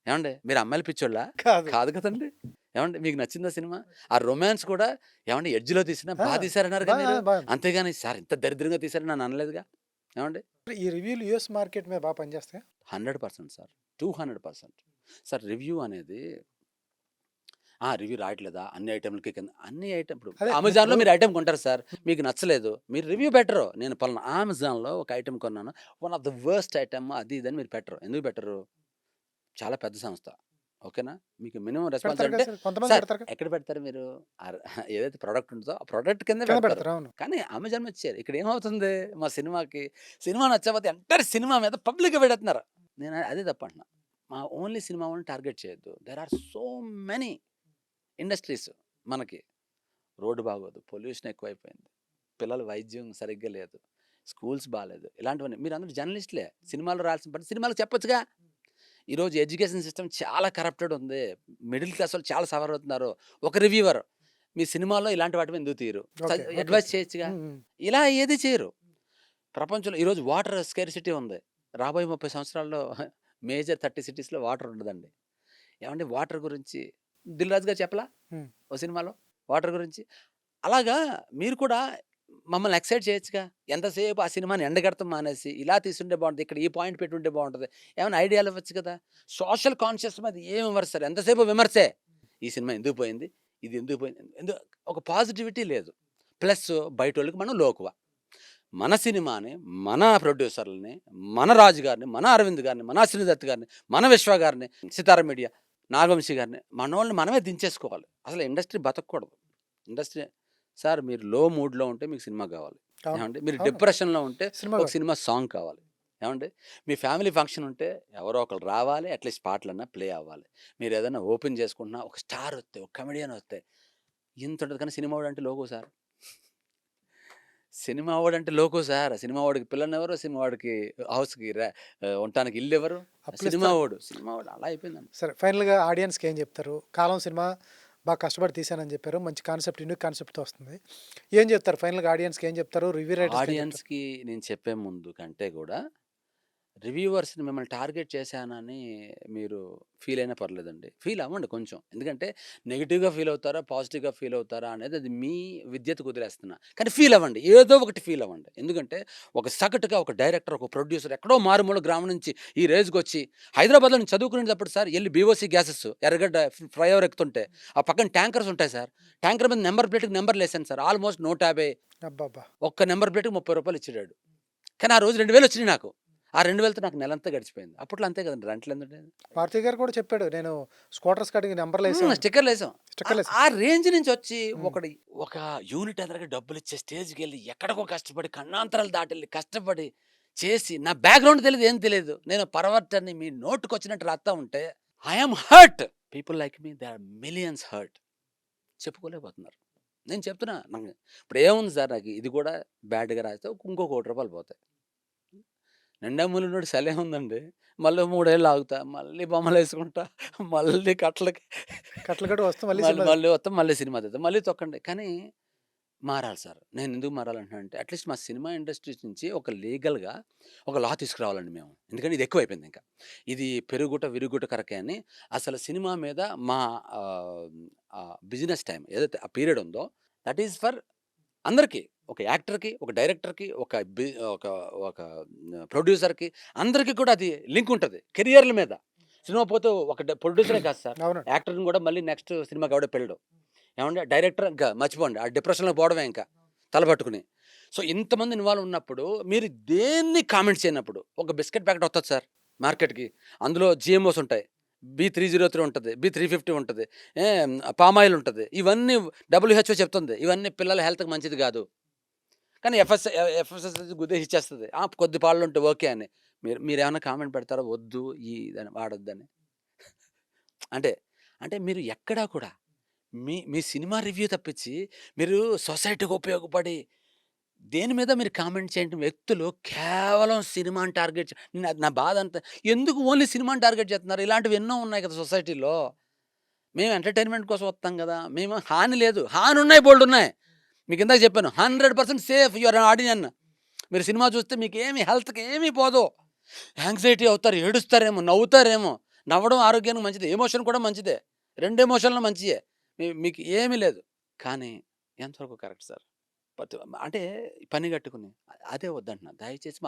ఏవండీ? మీరు అమ్మాయిల పిచ్చోళ్ళా? కాదు. కాదు కదండీ! ఏవండీ? మీకు నచ్చిందా సినిమా? ఆ రొమాన్స్ కూడా ఏవండీ ఎడ్జ్‌లో తీసినా ఆ! తీశారన్నారుగా మీరు. బాగుంది. అంతేగాని సార్ ఇంత దరిద్రంగా తీశారని నన్ను అనలేదుగా. ఏవండీ? ఈ రివ్యూలు యూఎస్ మార్కెట్ మీద బాగా పనిచేస్తాయా? 100% సార్. 200%. సార్ రివ్యూ అనేది రివ్యూ రాయట్లేదా? అన్ని ఐటెమ్‌లకి కింద అన్ని ఐటెమ్ ఇప్పుడు అదే అమెజాన్‌లో ఇప్పుడు మీరు ఐటెమ్ కొంటారు సార్. మీకు నచ్చలేదు. మీరు రివ్యూ పెట్టరు. నేను పలానా అమెజాన్‌లో ఒక ఐటెమ్ కొన్నాను. One of the worst item అది ఇది అని మీరు పెట్టరు. ఎందుకు పెట్టరు? చాలా పెద్ద సంస్థ. ఓకేనా? మీకు మినిమమ్ రెస్పాన్స్ పెడతారు అంటే కదా సార్. కొంతమంది సార్ పెడతారు కదా. ఎక్కడ పెడతారు మీరు? ఆర్ ఏదైతే ప్రొడక్ట్ ఉంటుందో ఆ ప్రొడక్ట్ కిందే కింద పెడతారు. పెడతారు. అవును. కానీ అమెజాన్ మీద చేయరు. ఇక్కడ ఏమవుతుంది మా సినిమాకి, సినిమా నచ్చకపోతే ఎంటైర్ సినిమా మీద పబ్లిక్‌గా పెడుతున్నారు. నేను అదే తప్పంటున్నా. మా ఓన్లీ సినిమా వాళ్ళని టార్గెట్ చేయొద్దు. There are so many industries మనకి. రోడ్డు బాగోదు, పొల్యూషన్ ఎక్కువైపోయింది, పిల్లల వైద్యం సరిగ్గా లేదు, స్కూల్స్ బాలేదు, ఇలాంటివన్నీ మీరందరూ జర్నలిస్టులే. సినిమాలో రాయాల్సిన పని సినిమాలో చెప్పొచ్చుగా. ఈరోజు ఎడ్యుకేషన్ సిస్టమ్ చాలా కరప్టెడ్ ఉంది. మిడిల్ క్లాస్ వాళ్ళు చాలా సఫర్ అవుతున్నారు. ఒక రివ్యూవర్ మీ సినిమాలో ఇలాంటి వాటి మీద ఎందుకు తీయరు? ఓకే. ఓకే. అడ్వైస్ చేయొచ్చుగా. హ్మ్. హ్మ్. ఇలా ఏది చేయరు. ప్రపంచంలో ఈరోజు వాటర్ స్కేర్సిటీ ఉంది. రాబోయే 30 సంవత్సరాల్లో మేజర్ 30 సిటీస్‌లో వాటర్ ఉండదండి. ఏవండీ వాటర్ గురించి 'దిల్ రాజు' గారు చెప్పలా? హ్మ్. ఓ సినిమాలో వాటర్ గురించి. అలాగా మీరు కూడా మమ్మల్ని ఎక్సైట్ చేయొచ్చుగా. ఎంతసేపు ఆ సినిమాని ఎండగడతం మానేసి, ఇలా తీసుంటే బావుంటది, ఇక్కడ ఈ పాయింట్ పెట్టుంటే బావుంటది. ఏమైనా ఐడియాలు ఇవ్వచ్చు కదా! సోషల్ కాన్షియస్ మీద ఏం విమర్శలు, ఎంతసేపు విమర్శే. ఈ సినిమా ఎందుకు పోయింది? ఇది ఎందుకు పోయింది? ఒక పాజిటివిటీ లేదు. ప్లస్ బయటోళ్ళకి మనం లోకువ. మన సినిమాని, మన ప్రొడ్యూసర్‌లని, మన రాజు గారిని, మన అరవింద్ గారిని, మన అశ్విని దత్ గారిని, మన విశ్వ గారిని, సితార మీడియా, నాగవంశి గారిని మనోళ్ళని మనమే దించేసుకోవాలి. అసలు ఇండస్ట్రీ బతకూడదు. ఇండస్ట్రీ సార్ మీరు లో మూడ్‌లో ఉంటే మీకు సినిమా కావాలి. అవును. ఏమండి? మీరు అవును. డిప్రెషన్‌లో ఉంటే సినిమా ఒక కావాలి. సినిమా సాంగ్ కావాలి. ఏమండి? మీ ఫ్యామిలీ ఫంక్షన్ ఉంటే ఎవరో ఒకళ్ళు రావాలి. అట్‌లీస్ట్ పాటలన్నా ప్లే అవ్వాలి. మీరు ఏదైనా ఓపెన్ చేసుకుంటున్నా ఒక స్టార్ వస్తే, ఒక కమెడియన్ వస్తే ఇంత ఉంటది. కానీ సినిమా వాడంటే లోగో సార్. సినిమా వాడంటే లోకో సార్. సినిమా వాడికి పిల్లనెవరు? సినిమా వాడికి హౌస్‌కి ఉండటానికి ఇల్లెవరు? సినిమా అప్పులిస్తారు. వాడు. సినిమా వాడు అలా అయిపోయిందండి. సరే ఫైనల్‌గా ఆడియన్స్‌కి ఏం చెప్తారు? 'కాలం' సినిమా బాగా కష్టపడి తీశానని చెప్పారు. మంచి కాన్సెప్ట్, యూనిక్ కాన్సెప్ట్‌తో వస్తుంది. ఏం చెప్తారు? ఫైనల్‌గా ఆడియన్స్‌కి ఏం చెప్తారు? రివ్యూ రైటర్స్‌కి ఏం చెప్తారు? ఆడియన్స్‌కి నేను చెప్పే ముందు కంటే గూడా రివ్యూవర్స్‌ని మిమ్మల్ని టార్గెట్ చేశానని మీరు ఫీల్ అయినా పర్లేదండి. ఫీల్ అవ్వండి కొంచెం. ఎందుకంటే నెగెటివ్‌గా ఫీల్ అవుతారా? పాజిటివ్‌గా ఫీల్ అవుతారా? అనేది అది మీ విద్యతకు వదిలేస్తున్నా. కానీ ఫీల్ అవ్వండి. ఏదో ఒకటి ఫీల్ అవ్వండి. ఎందుకంటే ఒక సగటుగా ఒక డైరెక్టర్, ఒక ప్రొడ్యూసర్ ఎక్కడో మారుమూల గ్రామం నుంచి ఈ రేంజ్‌కొచ్చి హైదరాబాద్‌లో నేను చదువుకునేటప్పుడు సార్ ఎళ్లి బీఓసీ గ్యాసెస్ ఎర్రగడ్డ ఫ్లైఓవర్ ఎక్కుతుంటే ఆ పక్కన ట్యాంకర్స్ ఉంటాయి సార్. ట్యాంకర్ మీద నంబర్ ప్లేట్‌కి నంబర్‌లేసాను సార్. ఆల్‌మోస్ట్ 150 అబ్బబ్బా! ఒక్క నంబర్ ప్లేట్‌కి రూ. 30 ఇచ్చాడాడు. కానీ ఆ రోజు 2000 వచ్చినాయి నాకు. ఆ 2000తో నాకు నెలంతా గడిచిపోయింది. అప్పట్లో అంతే కదండీ రెంట్‌లెందుండేది. మారుతి గారు కూడా చెప్పాడు. నేను స్కూటర్స్ కాడికి నంబర్‌లేసాను. స్టిక్కర్‌లేసాం. స్టిక్కర్‌లేసాను. ఆ రేంజ్ నుంచొచ్చి హ్మ్. ఒక యూనిట్ ఎదరగా డబ్బులిచ్చే స్టేజ్‌కెళ్ళి ఎక్కడికో కష్టపడి కన్నాంతరాలు దాటెళ్ళి కష్టపడి చేసి నా బ్యాక్‌గ్రౌండ్ తెలీదు, ఏం తెలీదు. నేను పరవర్టని మీ నోటికొచ్చినట్టు రాత్తా ఉంటే I am hurt. People like me they are millions hurt. చెప్పుకోలేకపోతున్నారు. నేను చెప్తున్నా. ఇప్పుడేముంది సార్ నాకు ఇది కూడా బ్యాడ్‌గా రాస్తే ఇంకో రూ. 1,00,00,000 పోతాయి. నిండా మునిగినోడు సలేముందండి. మళ్ళీ 3 ఏళ్ళు ఆగుతా. మళ్ళీ బొమ్మలేసుకుంటా. మళ్ళీ కట్టలకి కట్టలు కట్టి వస్తే మళ్ళీ మళ్ళీ సినిమా మళ్ళీ వత్తాం. మళ్ళీ సినిమా తీద్దాం. మళ్ళీ తొక్కండి. కానీ మారాలి సార్. నేనెందుకు మారాలంటున్నానంటే అట్‌లీస్ట్ మా సినిమా ఇండస్ట్రీస్ నుంచి ఒక లీగల్‌గా ఒక లా తీసుకురావాలండి మేము. ఎందుకంటే ఇది ఎక్కువైపోయింది ఇంకా. ఇది పెరుగుట, విరుగుట కరకే అని అసలు సినిమా మీద మా ఆహ్, బిజినెస్ టైమ్ ఏదైతే ఆ పీరియడ్ ఉందో దట్ ఈస్ ఫర్ అందరికీ. ఒక యాక్టర్‌కి, ఒక డైరెక్టర్‌కి, ఒక ఒక ప్రొడ్యూసర్‌కి అందరికి కూడా అది లింక్ ఉంటది. కెరియర్‌ల మీద. సినిమా పోతే ఒక ప్రొడ్యూసరే కాదు సార్. అవునండి. యాక్టర్‌ని కూడా మళ్ళీ నెక్స్ట్ సినిమాకి ఎవడో పెళ్ళడు. ఏమంటే డైరెక్టర్ ఇంకా మర్చిపోండి. ఆ డిప్రెషన్‌లోకి పోవడమే ఇంకా. తల పట్టుకుని. సో, ఇంతమంది ఇన్వాల్వ్ ఉన్నప్పుడు మీరు దేన్ని కామెంట్ చేయనప్పుడు ఒక బిస్కెట్ ప్యాకెట్ వస్తది సార్ మార్కెట్‌కి. అందులో జీఎంఓస్ ఉంటాయి. బి303 ఉంటది. బి350 ఉంటది. పామ్ ఆయిల్ ఉంటది. ఇవన్నీ డబ్ల్యూహెచ్ఓ చెప్తుంది. ఇవన్నీ పిల్లల హెల్త్‌కి మంచిది కాదు. కానీ ఎఫ్ఎస్ఎస్ గుద్దేసి ఇచ్చేస్తుంది. కొద్ది పాళ్ళు ఉంటే ఓకే అని. మీరేమన్నా కామెంట్ పెడతారా? వద్దు ఈ దాన్ని వాడొద్దని. అంటే, అంటే మీరు ఎక్కడా కూడా మీ మీ సినిమా రివ్యూ తప్పించి మీరు సొసైటీకి ఉపయోగపడి దేని మీద మీరు కామెంట్ చేయని వ్యక్తులు కేవలం సినిమాని టార్గెట్ నా బాధ అంతా ఎందుకు ఓన్లీ సినిమాని టార్గెట్ చేస్తున్నారు? ఇలాంటివి ఎన్నో ఉన్నాయి కదా సొసైటీలో. మేము ఎంటర్టైన్మెంట్ కోసం వస్తాం కదా, మేము హాని లేదు, హాని ఉన్నాయి, బోల్డ్ ఉన్నాయి. మీకు ఇందాక చెప్పాను 100% సేఫ్ యువర్ ఆడియన్. మీరు సినిమా చూస్తే మీకు ఏమి హెల్త్కి ఏమీ పోదు, యాంగ్జైటీ అవుతారు, ఏడుస్తారేమో, నవ్వుతారేమో. నవ్వడం ఆరోగ్యానికి మంచిదే, ఎమోషన్ కూడా మంచిదే, రెండు ఎమోషన్లు మంచియే. మీకు ఏమీ లేదు. కానీ ఎంతవరకు కరెక్ట్ సార్? పత్ అంటే పని కట్టుకుని అదే వద్దంటున్నా. దయచేసి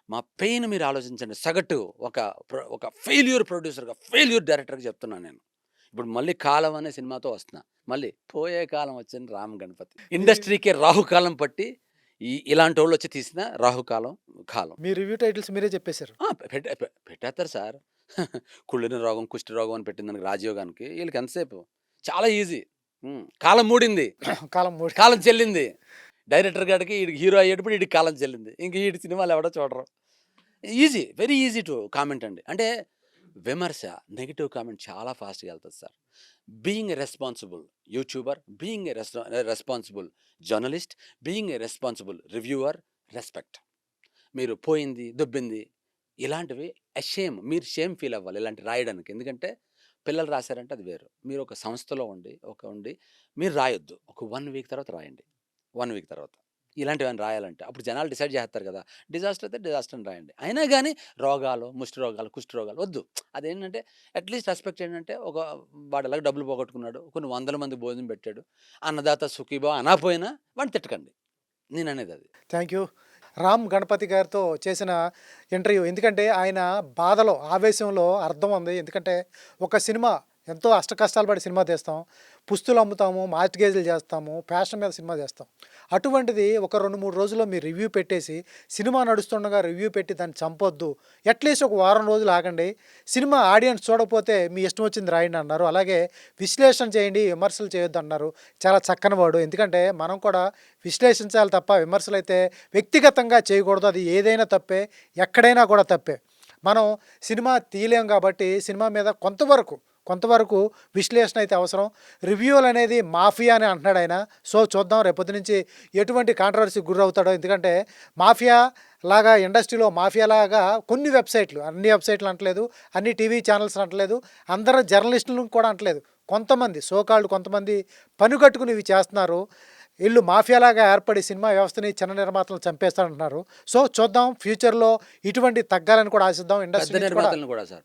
మా పెయిన్ మీరు ఆలోచించండి. సగటు ఒక ఫెయిల్యూర్ ప్రొడ్యూసర్‌గా, ఫెయిల్యూర్ డైరెక్టర్‌గా చెప్తున్నాను నేను. ఇప్పుడు మళ్ళీ 'కాలం' అనే సినిమాతో వస్తున్నా. మళ్ళీ పోయే కాలం వచ్చింది 'రామ్ గణపతి.' ఇండస్ట్రీకే రాహుకాలం పట్టి ఇలాంటోళ్ళొచ్చి తీసిన రాహుకాలం, కాలం. మీ రివ్యూ టైటిల్స్ మీరే చెప్పేశారు. పెట్టేత్తారు సార్. కుళ్ళిన రోగం, కుష్టి రోగం అని పెట్టిందానికి రాజీవ్ గానికి ఈళ్ళకి ఎంతసేపు? చాలా ఈజీ. కాలం మూడింది. కాలం 3. కాలం చెల్లింది. డైరెక్టర్ గాడికి ఈడికి హీరో అయ్యేటప్పుడు ఈడికి కాలం చెల్లింది. ఇంక ఈడి సినిమాలు ఎవడో చూడరు. Easy, very easy to comment అండి. అంటే విమర్శ, నెగెటివ్ కామెంట్ చాలా ఫాస్ట్‌గా ఎళ్తది sir. Being a responsible YouTuber, being a responsible journalist, being a responsible reviewer, respect. మీరు పోయింది, దొబ్బింది ఇలాంటివి మీరు షేమ్ ఫీల్ అవ్వాలి ఇలాంటివి రాయడానికి. ఎందుకంటే పిల్లలు రాశారంటే అది వేరు. మీరు ఒక సంస్థలో ఉండి మీరు రాయొద్దు. ఒక 1 వీక్ తర్వాత రాయండి. 1 వీక్ తర్వాత. ఇలాంటివేమైనా రాయాలంటే అప్పుడు జనాలు డిసైడ్ చేస్తారు కదా! డిజాస్టర్ అయితే డిజాస్టర్ అని రాయండి. అయినా గానీ రోగాలు, ముష్టి రోగాలు, కుష్టి రోగాలు వద్దు. అదేంటంటే అట్‌లీస్ట్ రెస్పెక్ట్ ఏంటంటే వాడు ఎలాగో డబ్బులు పోగొట్టుకున్నాడు, కొన్ని వందల మందికి భోజనం పెట్టాడు, అన్నదాత సుఖీభవ అనకపోయినా వాడిని తిట్టకండి. నేననేది అది. Thank you. రామ్ గణపతి గారితో చేసిన ఇంటర్వ్యూ. ఎందుకంటే ఆయన బాధలో, ఆవేశంలో అర్థం ఉంది. ఎందుకంటే ఒక సినిమా ఎంతో అష్టకష్టాలు పడి సినిమా తీస్తాం. పుస్తులు అమ్ముతాము, మార్ట్‌గేజ్‌లు చేస్తాము, ఫ్యాషన్ మీద సినిమా చేస్తాం. అటువంటిది ఒక 2, 3 రోజుల్లో మీరు రివ్యూ పెట్టేసి, సినిమా నడుస్తుండగా రివ్యూ పెట్టి దాన్ని చంపొద్దు. అట్‌లీస్ట్ ఒక వారం రోజులు ఆగండి. సినిమా ఆడియన్స్ చూడకపోతే మీ ఇష్టం వచ్చింది రాయండి అన్నారు. అలాగే విశ్లేషణ చేయండి, విమర్శలు చేయొద్దు అన్నారు. చాలా చక్కని వాడు. ఎందుకంటే మనం కూడా విశ్లేషించాలి తప్ప విమర్శలైతే వ్యక్తిగతంగా చేయకూడదు. అది ఏదైనా తప్పే, ఎక్కడైనా కూడా తప్పే. మనం సినిమా తీయలేం కాబట్టి సినిమా మీద కొంతవరకు విశ్లేషణ అయితే అవసరం. రివ్యూలు అనేది మాఫియా అని అంటున్నాడు ఆయన. సో చూద్దాం రేపొద్దు నుంచి ఎటువంటి కాంట్రవర్సీకి గురవుతాడో. ఎందుకంటే మాఫియా లాగా, ఇండస్ట్రీలో మాఫియా లాగా కొన్ని వెబ్సైట్లు, అన్ని వెబ్సైట్లు అంటలేదు, అన్ని టీవీ ఛానల్స్ అంటలేదు, అందరూ జర్నలిస్టులను కూడా అంటలేదు. కొంతమంది కొంతమంది పని కట్టుకుని ఇవి చేస్తున్నారు. వీళ్ళు మాఫియాలాగా ఏర్పడి సినిమా వ్యవస్థని చిన్న నిర్మాతలను చంపేస్తారంటున్నారు. సో చూద్దాం ఫ్యూచర్లో ఇటువంటి తగ్గాలని కూడా ఆశిద్దాం. పెద్ద ఇండస్ట్రీ నుంచి కూడా నిర్మాతలను కూడా సార్.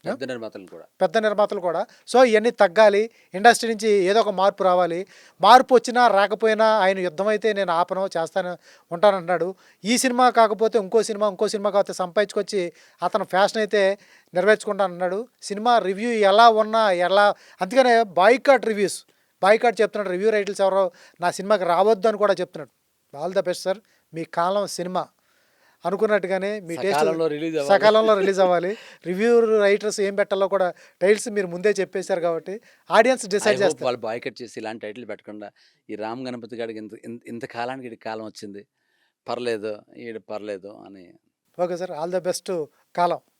పెద్ద నిర్మాతలు కూడా. సో ఇవన్నీ తగ్గాలి. ఇండస్ట్రీ నుంచి ఏదో ఒక మార్పు రావాలి. మార్పు వచ్చినా రాకపోయినా ఆయన యుద్ధం అయితే నేను ఆపను, చేస్తాను, ఉంటానంటున్నాడు. ఈ సినిమా కాకపోతే ఇంకో సినిమా కాకపోతే సంపాదించుకొచ్చి అతను ఫ్యాషన్ అయితే నెరవేర్చుకుంటానన్నాడు. సినిమా రివ్యూ ఎలా ఉన్నా అందుకనే బాయ్కాట్ చెప్తున్నాడు. రివ్యూ రైటర్స్ ఎవరో నా సినిమాకి రావద్దు అని కూడా చెప్తున్నాడు. All the best sir. Me column cinema అనుకున్నట్టుగానే మీ టేస్ట్ సకాలంలో రిలీజ్ అవ్వాలి. రివ్యూ రైటర్స్ ఏం పెట్టాలో కూడా టైటిల్స్ మీరు ముందే చెప్పేశారు కాబట్టి ఆడియన్స్ డిసైడ్ చేస్తారు. వాళ్ళు బాయ్కట్ చేసి ఇలాంటి టైటిల్ పెట్టకుండా ఈ రామ్ గణపతి గారికి ఇంత కాలానికి ఈడికి కాలం వచ్చింది, పర్లేదు అని. Okay sir. All the best column.